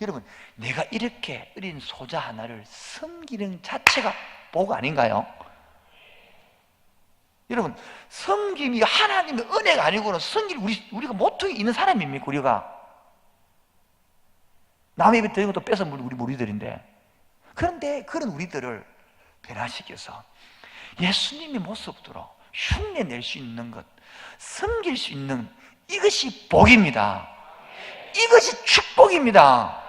여러분, 내가 이렇게 어린 소자 하나를 섬기는 자체가 복 아닌가요? 여러분, 섬김이 하나님의 은혜가 아니고는 섬김 우리가 모퉁이 있는 사람입니까? 우리가 남의 입에 들은 것도 뺏어 우리 무리들인데, 그런데 그런 우리들을 변화시켜서 예수님의 모습으로 흉내 낼 수 있는 것, 섬길 수 있는 이것이 복입니다. 이것이 축복입니다.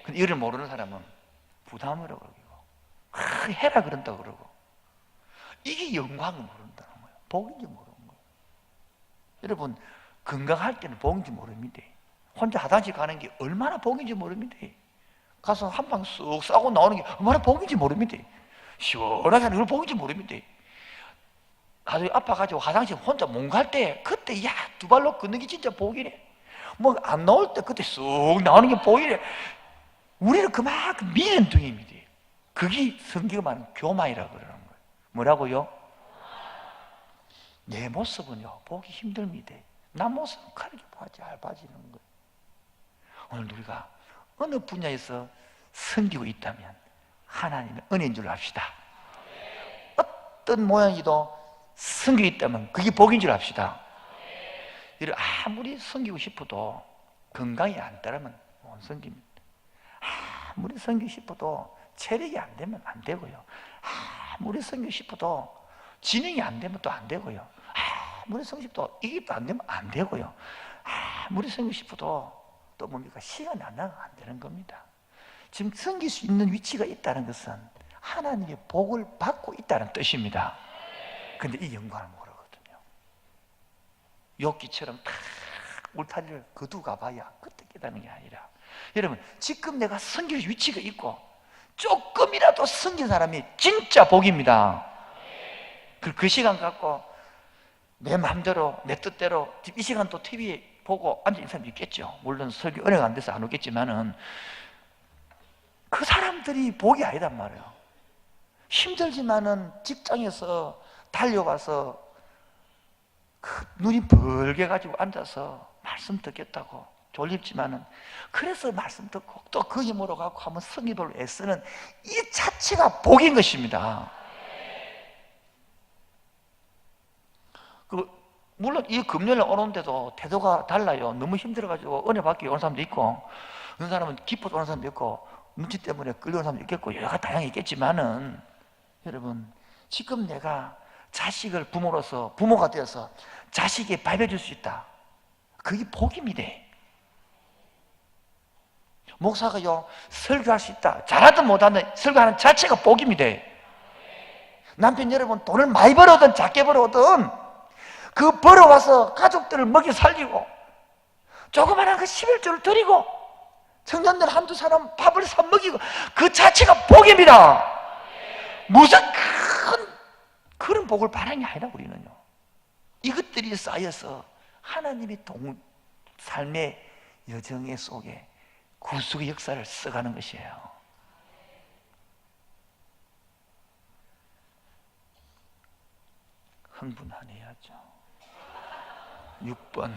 근데 이를 모르는 사람은 부담으로 그러고 해라 그런다 그러고, 이게 영광을 모른다는 거예요. 복인지 모르는 거예요. 여러분, 건강할 때는 복인지 모릅니다. 혼자 화장실 가는 게 얼마나 복인지 모릅니다. 가서 한 방 쓱 싸고 나오는 게 얼마나 복인지 모릅니다. 시원하게 하는 걸 복인지 모릅니다. 가족이 아파가지고 화장실 혼자 못 갈 때, 그때 두 발로 걷는 게 진짜 복이래. 뭐 안 나올 때 그때 쑥 나오는 게 복이래. 우리는 그만큼 미련둥입니다. 그게 성경이 말하는 교만이라고 그러는 거예요. 뭐라고요? 내 모습은요, 보기 힘듭니다. 나 모습은 그렇게 잘 빠지는 거예요. 오늘 우리가 어느 분야에서 섬기고 있다면 하나님의 은혜인 줄 압시다. 어떤 모양이도 섬기고 있다면 그게 복인 줄 압시다. 아무리 섬기고 싶어도 건강이 안 따르면 못 섬깁니다. 아무리 섬기고 싶어도 체력이 안 되면 안 되고요. 아무리 섬기고 싶어도 지능이 안 되면 또 안 되고요. 아무리 섬기고 싶어도 이게 또 안 되면 안 되고요. 아무리 섬기고 싶어도 또 뭡니까? 시간이 안 나면 안 되는 겁니다. 지금 섬길 수 있는 위치가 있다는 것은 하나님의 복을 받고 있다는 뜻입니다. 근데 이 영광을 모르거든요. 욥기처럼 탁 울타리를 거두가 봐야 그때 깨닫는 게 아니라, 여러분, 지금 내가 섬길 위치가 있고 조금이라도 섬긴 사람이 진짜 복입니다. 그 시간 갖고 내 마음대로 내 뜻대로 이 시간 또 TV 보고 앉아있는 사람이 있겠죠. 물론 설교 은혜가 안 돼서 안 오겠지만은 그 사람들이 복이 아니란 말이에요. 힘들지만은 직장에서 달려가서 눈이 벌게 가지고 앉아서 말씀 듣겠다고 졸립지만은 그래서 말씀 듣고 또 그 힘으로 갖고 한번 성기도를 애쓰는 이 자체가 복인 것입니다. 물론 이 금요일에 오는데도 태도가 달라요. 너무 힘들어가지고 은혜 받기 오는 사람도 있고, 어느 사람은 기뻐서 오는 사람도 있고, 눈치 때문에 끌려오는 사람도 있겠고, 여러 가지 다양하게 있겠지만은, 여러분, 지금 내가 자식을 부모가 되어서 자식에 밟아줄 수 있다. 그게 복입니다. 목사가요, 설교할 수 있다. 잘하든 못하든 설교하는 자체가 복입니다. 남편 여러분, 돈을 많이 벌어오든 작게 벌어오든 그 벌어와서 가족들을 먹여 살리고 조그마한 그 11조를 드리고 청년들 한두 사람 밥을 사 먹이고, 그 자체가 복입니다. 무슨 큰 그런 복을 바라는 게 아니라 우리는요, 이것들이 쌓여서 하나님의 삶의 여정의 속에 구속의 역사를 써가는 것이에요. 흥분하네야죠. 6번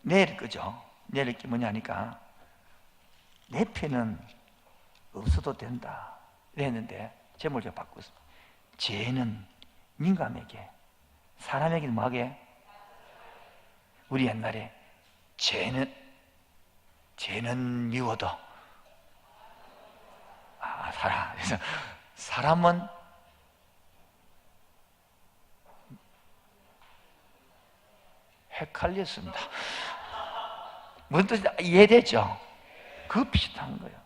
내일 거죠. 내일 게 뭐냐니까 내 편은 없어도 된다 이랬는데 제목을 제가 바꿨습니다. 죄는 민감하게, 사람에게는 뭐하게? 우리 옛날에 죄는 미워도 그래서 사람은 헷갈렸습니다. 뭔 뜻인지 이해되죠? 그 비슷한 거예요.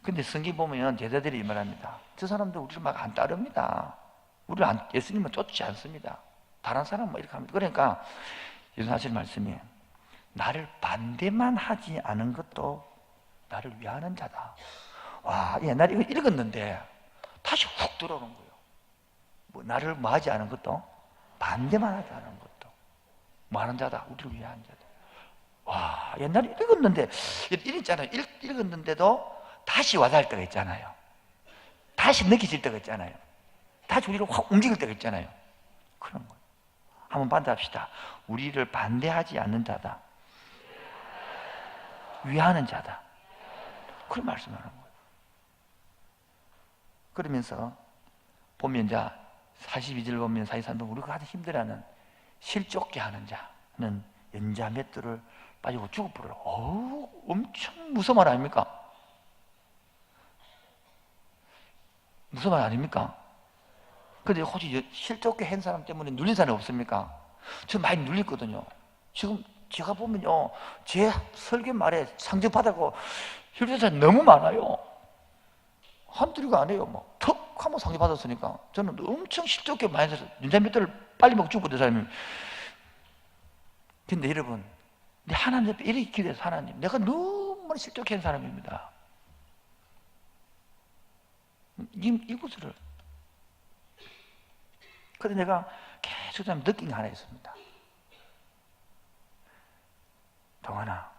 근데 성경 보면 제자들이 이 말합니다. 저 사람들 우리를 막 안 따릅니다. 예수님은 쫓지 않습니다. 다른 사람 뭐 이렇게 합니다. 그러니까 예수님 하시는 말씀이 나를 반대만 하지 않은 것도 나를 위하는 자다. 와, 옛날에 이거 읽었는데 다시 훅 들어오는 거예요. 뭐 나를 뭐 하지 않은 것도 반대만 하지 않은 것도 뭐 하는 자다. 우리를 위하는 자다. 와, 옛날에 읽었는데 이랬잖아요. 읽었는데도 다시 와닿을 때가 있잖아요. 다시 느껴질 때가 있잖아요. 다시 우리를 확 움직일 때가 있잖아요. 그런 거예요. 한번 반대합시다. 우리를 반대하지 않는 자다. 위하는 자다. 그런 말씀을 하는 거예요. 그러면서 보면 이제 42절 보면 43절 우리가 가장 힘들어하는 실족게 하는 자는 연자 맷돌을 빠지고 죽을 뻔해요. 어우, 엄청 무서운 말 아닙니까? 무서운 말 아닙니까? 근데 혹시 실족게 한 사람 때문에 눌린 사람이 없습니까? 저 많이 눌렸거든요. 지금 제가 보면요, 제 설교 말에 상처받았고 힐조사 너무 많아요. 한둘이가 아니에요. 막 턱 하면 상처받았으니까 저는 엄청 실족게 많이 해서 연자 맷돌을 빨리 먹고 죽었던 사람이. 근데 여러분, 하나님 앞에 이렇게 기도해서 하나님, 내가 너무 실족한 사람입니다. 이곳을. 그래서 내가 계속 느낀 게 하나 있습니다. 동환아,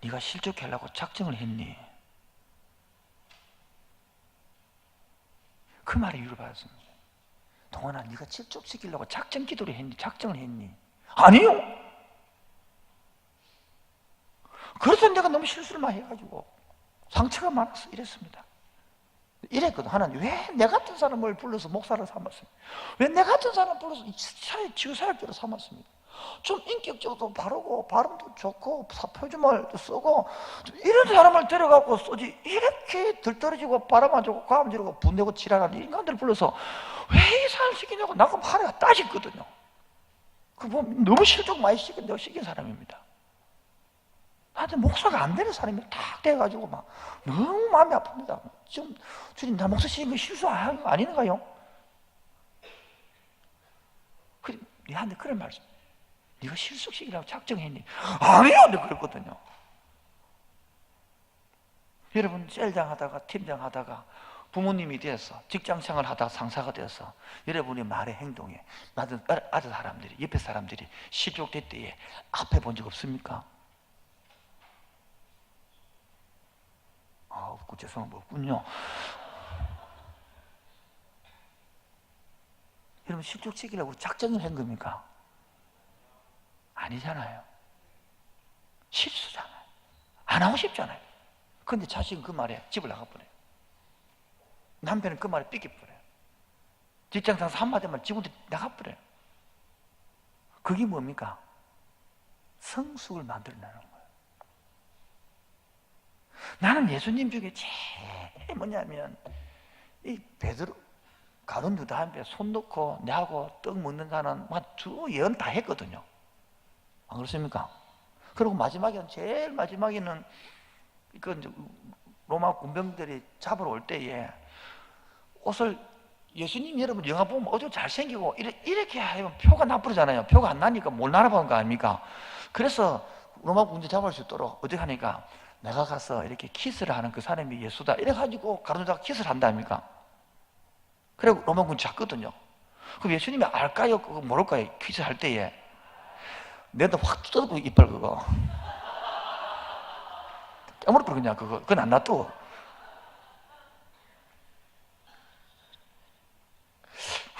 네가 실족하려고 작정을 했니? 그 말에 위로 받았습니다. 동환아, 네가 실족시키려고 작정 기도를 했니? 작정을 했니? 아니요. 그래서 내가 너무 실수를 많이 해가지고 상처가 많았어. 이랬습니다. 이랬거든. 하나님, 왜 내 같은 사람을 불러서 목사를 삼았습니까? 왜 내 같은 사람을 불러서 지구사역자로 삼았습니까? 좀 인격적으로 바르고 발음도 좋고 표준말도 쓰고 이런 사람을 데려가고 쏘지, 이렇게 들떨어지고 바람 안 좋고 과음 지르고 분내고 지랄하는 인간들을 불러서 왜 이 사람 시키냐고 나가 화내가 따졌거든요. 그 보면 너무 실족 많이 내가 시킨 사람입니다. 나한테 목사가 안 되는 사람이 탁 돼가지고 막 너무 마음이 아픕니다. 지금 주님, 나 목사 시킨 거 실수 아닌가요? 내한테 그런 말씀. 네가 실속시키라고 작정했니? 아니요! 내가 그랬거든요. 여러분, 셀장 하다가 팀장 하다가 부모님이 돼서 직장생활 하다가 상사가 돼서 여러분의 말에 행동에 맞은 아들 사람들이, 옆에 사람들이 실족될 때에 앞에 본 적 없습니까? 없고 죄송합니다. 없군요. 여러분, 실족시키려고 작정을 한 겁니까? 아니잖아요. 실수잖아요. 안 하고 싶잖아요. 그런데 자식은 그 말에 집을 나가버려요. 남편은 그 말에 삐개버려요. 직장상사 한마디만 직원들이 나가버려요. 그게 뭡니까? 성숙을 만들어내는 거예요. 나는 예수님 중에 제일 뭐냐면 이 베드로, 가룟 유다 한테 손 놓고 내하고 떡 먹는 자는 주 예언 다 했거든요. 안 그렇습니까? 그리고 마지막에는, 제일 마지막에는 로마 군병들이 잡으러 올 때에 옷을, 예수님 여러분 영화 보면 어제 잘생기고 이렇게 하면 표가 나쁘잖아요. 표가 안 나니까 못 알아보는 거 아닙니까? 그래서 로마 군대 잡을 수 있도록 어떻게 하니까 내가 가서 이렇게 키스를 하는 그 사람이 예수다 이래가지고 가룟유다가 키스를 한다니까. 그리고 로마 군대 잡거든요. 그럼 예수님이 알까요? 모를까요? 키스할 때에 내가 확 뜯어버려 이빨 그거. 깨물어버려 그냥 그거. 그건 안 놔둬.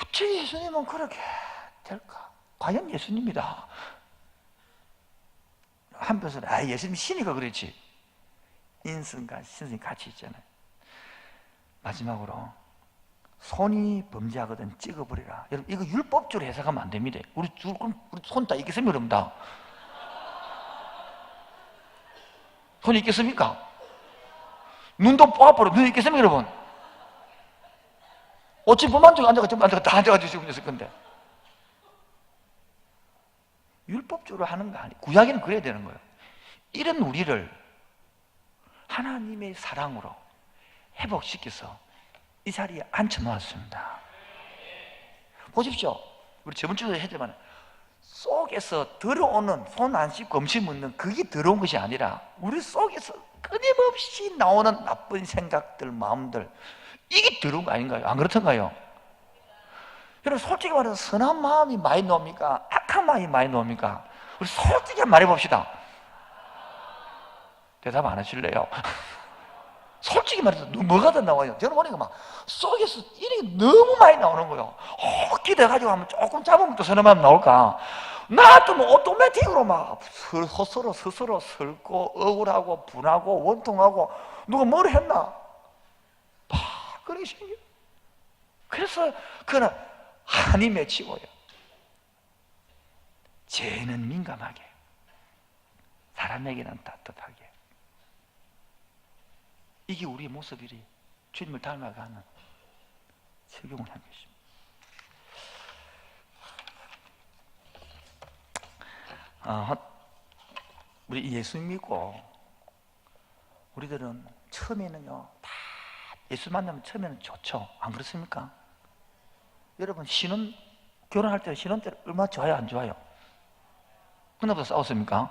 어째 예수님은 그렇게 될까? 과연 예수님이다. 한편으로는 예수님이 신이가 그렇지. 인성과 신성이 같이 있잖아요. 마지막으로 손이 범죄하거든 찍어버리라. 여러분 이거 율법적으로 해석하면 안 됩니다. 우리 손 다 있겠습니까? 여러분 다 손이 있겠습니까? 눈도 뽑아버려. 눈이 있겠습니까? 여러분 어찌 보면 앉아가 다 앉아가지고 지금 있을 건데 율법적으로 하는 거 아니에요. 구약에는 그래야 되는 거예요. 이런 우리를 하나님의 사랑으로 회복시켜서 이 자리에 앉혀놓았습니다. 보십시오. 우리 저번 주에 했지만 속에서 들어오는 손 안 씻고 음식 먹는 그게 들어온 것이 아니라 우리 속에서 끊임없이 나오는 나쁜 생각들, 마음들 이게 들어온 거 아닌가요? 안 그렇던가요? 여러분 솔직히 말해서 선한 마음이 많이 나옵니까? 악한 마음이 많이 나옵니까? 우리 솔직히 말해봅시다. 대답 안 하실래요? 솔직히 말해서 뭐가 더 나와요? 저는 보니까 막 속에서 일이 너무 많이 나오는 거예요. 기대가지고 하면 조금 잡으면 또 선한 마음 나올까? 놔두면 오토매틱으로 막 스스로 슬고 억울하고 분하고 원통하고 누가 뭘 했나? 막 그렇게 생겨. 그래서 그는 한이 맺히고요. 죄는 민감하게, 사람에게는 따뜻하게. 이게 우리의 모습이리 주님을 닮아가는 적용을 한 것입니다. 우리 예수 믿고 우리들은 처음에는요 다 예수 만나면 처음에는 좋죠. 안 그렇습니까? 여러분 결혼할 때 신혼 때 얼마나 좋아요? 안 좋아요? 그날보다 싸웠습니까?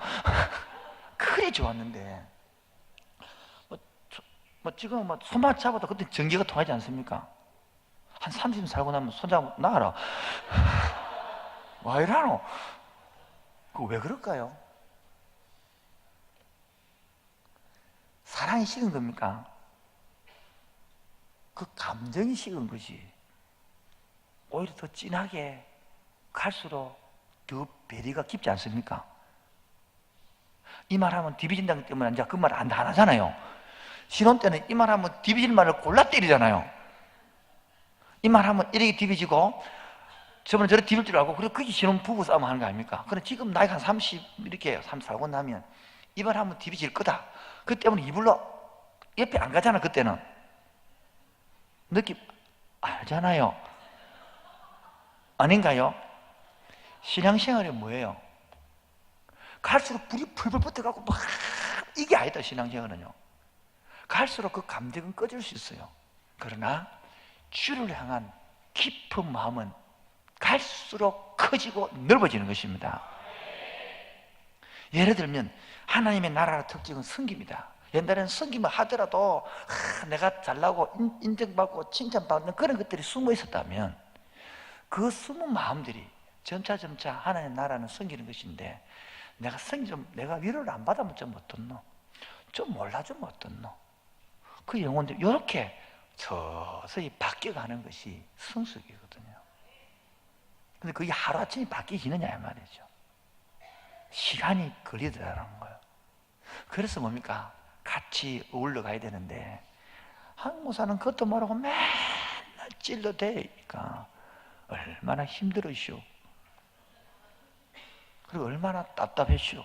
그리 좋았는데 지금 손만 잡아도 그때 전기가 통하지 않습니까? 한 30년 살고 나면 손잡고 나가라. 와 이러노? 그거 왜 그럴까요? 사랑이 식은 겁니까? 그 감정이 식은 것이 오히려 더 진하게 갈수록 더 배리가 깊지 않습니까? 이 말하면 디비진다기 때문에 이제 그 말 안 하잖아요. 신혼 때는 이 말하면 디비질 말을 골라 때리잖아요. 이 말하면 이렇게 디비지고 저번에 저렇게 디빌 줄 알고 그리고 그게 신혼 부부 싸움 하는 거 아닙니까? 그런데 지금 나이가 한 30 이렇게 30 살고 나면 이 말하면 디비질 거다. 그 때문에 이불로 옆에 안 가잖아. 그때는 느낌 알잖아요. 아닌가요? 신앙생활이 뭐예요? 갈수록 불이 풀풀 붙어가고 막 이게 아니다. 신앙생활은요 갈수록 그 감정은 꺼질 수 있어요. 그러나 주를 향한 깊은 마음은 갈수록 커지고 넓어지는 것입니다. 예를 들면 하나님의 나라의 특징은 섬깁니다. 옛날에는 섬김을 하더라도 내가 잘나고 인정받고 칭찬받는 그런 것들이 숨어 있었다면 그 숨은 마음들이 점차 하나님의 나라는 섬기는 것인데 내가 위로를 안 받으면 좀 어떻노? 좀 몰라주면 어떻노? 그 영혼들이 이렇게 서서히 바뀌어가는 것이 성숙이거든요. 근데 그게 하루아침에 바뀌지느냐 말이죠. 시간이 걸리더라는 거예요. 그래서 뭡니까? 같이 어울려 가야 되는데 한국 목사는 그것도 모르고 맨날 찔러대니까 얼마나 힘들으시오. 그리고 얼마나 답답했시오.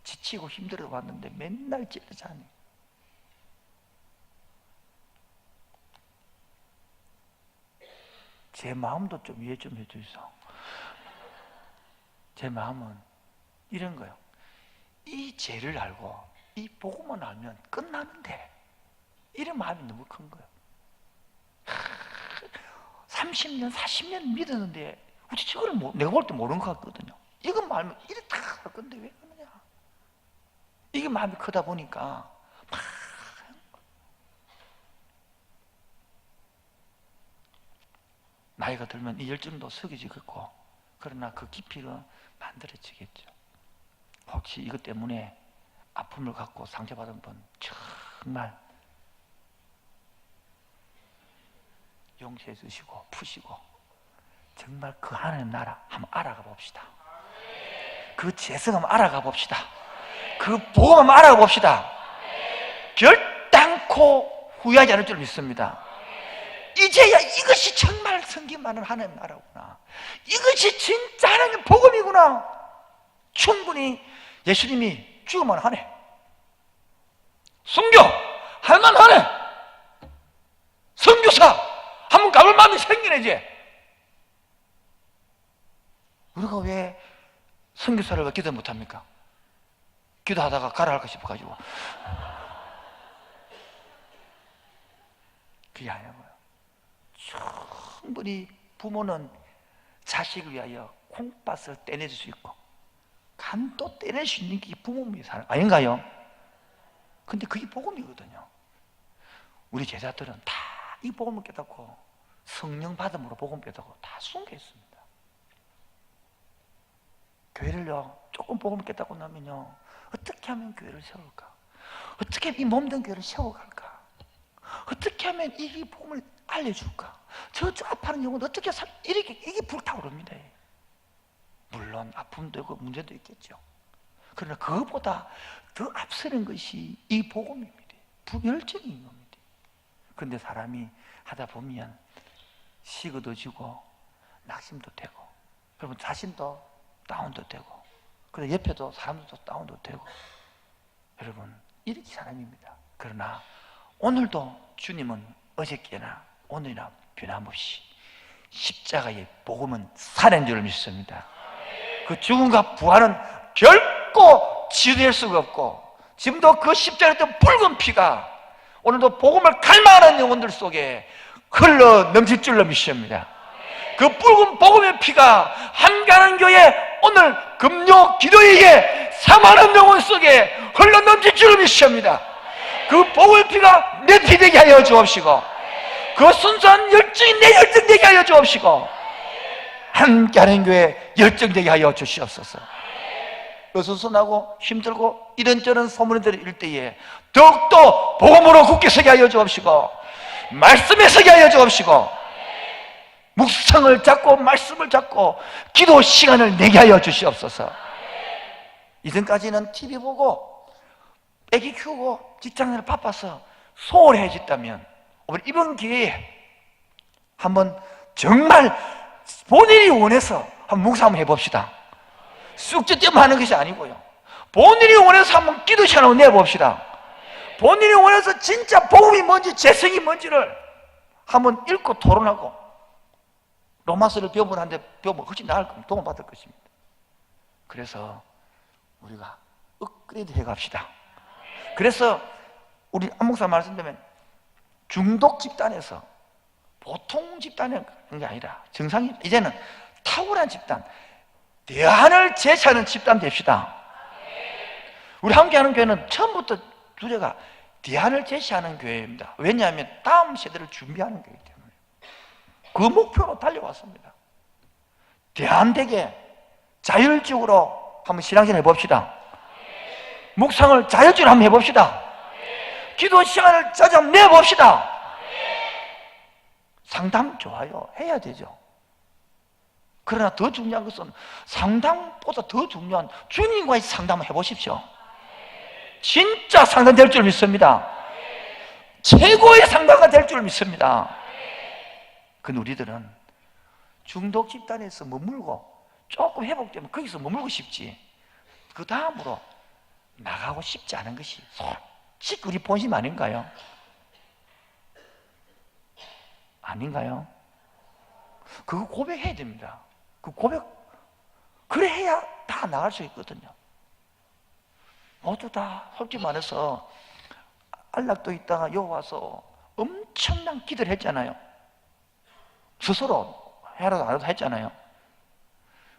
지치고 힘들어 왔는데 맨날 찔러자니. 제 마음도 좀 이해 좀 해주세요. 제 마음은 이런 거예요. 이 죄를 알고 이 복음만 알면 끝나는데 이런 마음이 너무 큰 거예요. 30년, 40년 믿었는데 어찌 저거를 내가 볼 때 모르는 것 같거든요. 이것만 알면 이래 다 할 건데 왜 그러냐. 이게 마음이 크다 보니까 막 나이가 들면 이 열정도 석여지겠고 그러나 그 깊이가 만들어지겠죠. 혹시 이것 때문에 아픔을 갖고 상처받은 분 정말 용서해 주시고 푸시고 정말 그 하나님 나라 한번 알아가 봅시다. 그 재성 한번 알아가 봅시다. 그 복음 한번 알아가 봅시다. 결단코 후회하지 않을 줄 믿습니다. 이제야 이것이 정말 성김하는 하나님 나라구나, 이것이 진짜 하나님 복음이구나, 충분히 예수님이 죽을만 하네, 순교 할만 하네, 선교사 한번 가볼 마음이 생기네. 이제 우리가 왜 선교사를 왜 기도 못합니까? 기도하다가 가라 할까 싶어가지고. 그게 아니고요, 충분히 부모는 자식을 위하여 콩팥을 떼내줄 수 있고 간도 떼낼 수 있는 게 부모님이 사는 아닌가요? 근데 그게 복음이거든요. 우리 제자들은 다 이 복음을 깨닫고 성령 받음으로 복음 깨닫고 다 순교했습니다. 교회를요, 조금 복음을 깨닫고 나면요, 어떻게 하면 교회를 세울까? 어떻게 하면 이 몸된 교회를 세워갈까? 어떻게 하면 이 복음을 알려줄까? 저쪽 아파하는 영혼 어떻게 이렇게 이게 불타오릅니다. 물론 아픔도 있고 문제도 있겠죠. 그러나 그것보다 더 앞서는 것이 이 복음입니다. 열정인 겁니다. 그런데 사람이 하다 보면 시기도 지고 낙심도 되고, 그러면 자신도 다운도 되고, 그리고 옆에도 사람들도 다운도 되고, 여러분 이렇게 사람입니다. 그러나 오늘도 주님은 어저께나 오늘이나 변함없이 십자가의 복음은 살아낸 줄 믿습니다. 그 죽음과 부활은 결코 치유될 수가 없고, 지금도 그 십자가에 있던 붉은 피가 오늘도 복음을 갈망하는 영혼들 속에 흘러 넘칠 줄로 믿습니다. 그 붉은 복음의 피가 한가한 교회 오늘 금요 기도회에 사모하는 영혼 속에 흘러 넘칠 줄로 믿습니다. 그 복음의 피가 내 피 되게 하여 주옵시고, 그 순수한 열정이 내 열정 되게 하여 주옵시고, 함께하는 교회 열정되게 하여 주시옵소서. 어수선하고 힘들고 이런저런 소문이 들을 때에 더욱더 복음으로 굳게 서게 하여 주옵시고, 말씀에 서게 하여 주옵시고, 묵상을 잡고 말씀을 잡고 기도 시간을 내게 하여 주시옵소서. 이전까지는 TV 보고 애기 키우고 직장생활 바빠서 소홀해졌다면 이번 기회에 한번 정말 본인이 원해서 한번 묵상 한번 해봅시다. 쑥지 때문에 하는 것이 아니고요, 본인이 원해서 한번 기도 시간을 내봅시다. 본인이 원해서 진짜 복음이 뭔지 재성이 뭔지를 한번 읽고 토론하고, 로마서를 배우면 훨씬 나을 겁니다. 도움 받을 것입니다. 그래서 우리가 업그레이드 해갑시다. 그래서 우리 안 목사 말씀드리면 중독 집단에서 보통 집단이 게 아니라 정상이 이제는 탁월한 집단, 대안을 제시하는 집단 됩시다. 우리 함께하는 교회는 처음부터 주제가 대안을 제시하는 교회입니다. 왜냐하면 다음 세대를 준비하는 교회이기 때문에 그 목표로 달려왔습니다. 대안되게 자율적으로 한번 신앙생활 해봅시다. 묵상을 자율적으로 한번 해봅시다. 기도 시간을 자주 한번 내봅시다. 상담 좋아요, 해야 되죠. 그러나 더 중요한 것은 상담보다 더 중요한 주님과의 상담을 해보십시오. 진짜 상담 될 줄 믿습니다. 최고의 상담가 될 줄 믿습니다. 근데 우리들은 중독 집단에서 머물고 조금 회복되면 거기서 머물고 싶지, 그 다음으로 나가고 싶지 않은 것이 솔직히 우리 본심 아닌가요? 아닌가요? 그거 고백해야 됩니다. 그 고백, 그래 해야 다 나갈 수 있거든요. 모두 다 솔직히 말해서 안락도 있다가 여기 와서 엄청난 기도를 했잖아요. 스스로 해라도 안 해도 했잖아요.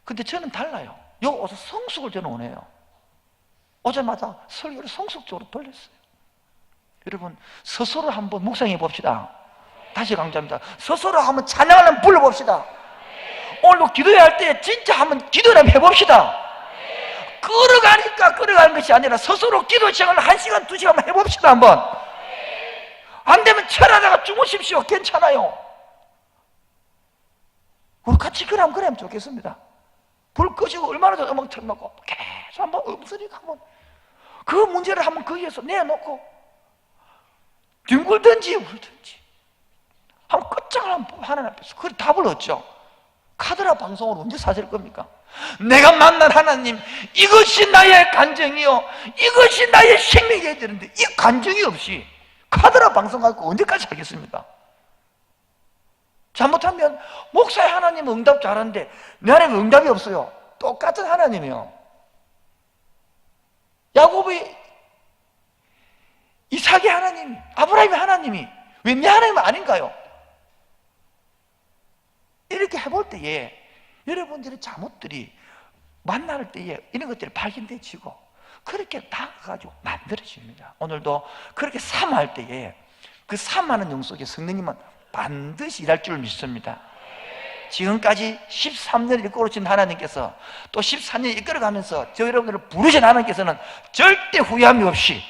근데 저는 달라요. 여기 와서 성숙을 저는 원해요. 오자마자 설교를 성숙적으로 돌렸어요. 여러분 스스로 한번 묵상해 봅시다. 다시 강조합니다. 스스로 한번 찬양을 한번 불러봅시다. 오늘도 기도해야 할 때 진짜 한번 기도를 한번 해봅시다. 끌어가니까 끌어가는 것이 아니라 스스로 기도 시간을 1시간, 2시간만 해봅시다. 한번. 안 되면 철하다가 주무십시오. 괜찮아요. 우리 같이 그러면 좋겠습니다. 불 끄시고 얼마나 더 음악 틀어놓고 계속 한번 음소리가 한번 그 문제를 한번 거기에서 내놓고 뒹굴든지 울든지 한번 끝장을 한번 하나님 앞에서 그 답을 얻죠. 카드라 방송을 언제 사실 겁니까? 내가 만난 하나님, 이것이 나의 간증이요, 이것이 나의 생명이 되는데 이 간증이 없이 카드라 방송 갖고 언제까지 하겠습니까? 잘못하면 목사의 하나님은 응답 잘하는데 내 하나님은 응답이 없어요. 똑같은 하나님이요. 야곱의 이삭의 하나님, 아브라함의 하나님이 왜 내 하나님은 아닌가요? 이렇게 해볼 때에 여러분들의 잘못들이 만날 때에 이런 것들이 발견되지고 그렇게 나가가지고 만들어집니다. 오늘도 그렇게 사모할 때에 그 사모하는 영 속에 성령님은 반드시 일할 줄 믿습니다. 지금까지 13년을 이끌어주신 하나님께서 또 14년 이끌어가면서 저 여러분들을 부르신 하나님께서는 절대 후회함이 없이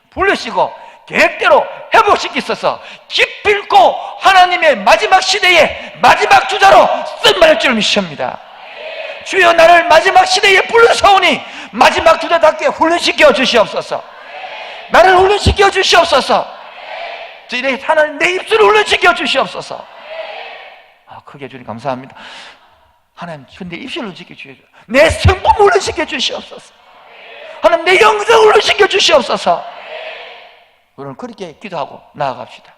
불러시고 계획대로 회복시키셔서 기필코 하나님의 마지막 시대에 마지막 주자로 쓴말할 줄 믿습니다. 주여 나를 마지막 시대에 불러서오니 마지막 주자답게 훈련시켜 주시옵소서. 나를 훈련시켜 주시옵소서. 저희의 하나님 내 입술을 훈련시켜 주시옵소서. 크게 주님 감사합니다. 하나님 근데 입술을 지켜 주셔야죠. 내 성품 훈련시켜 주시옵소서. 하나님 내 영성을 훈련시켜 주시옵소서. 오늘 그렇게 기도하고 나아갑시다.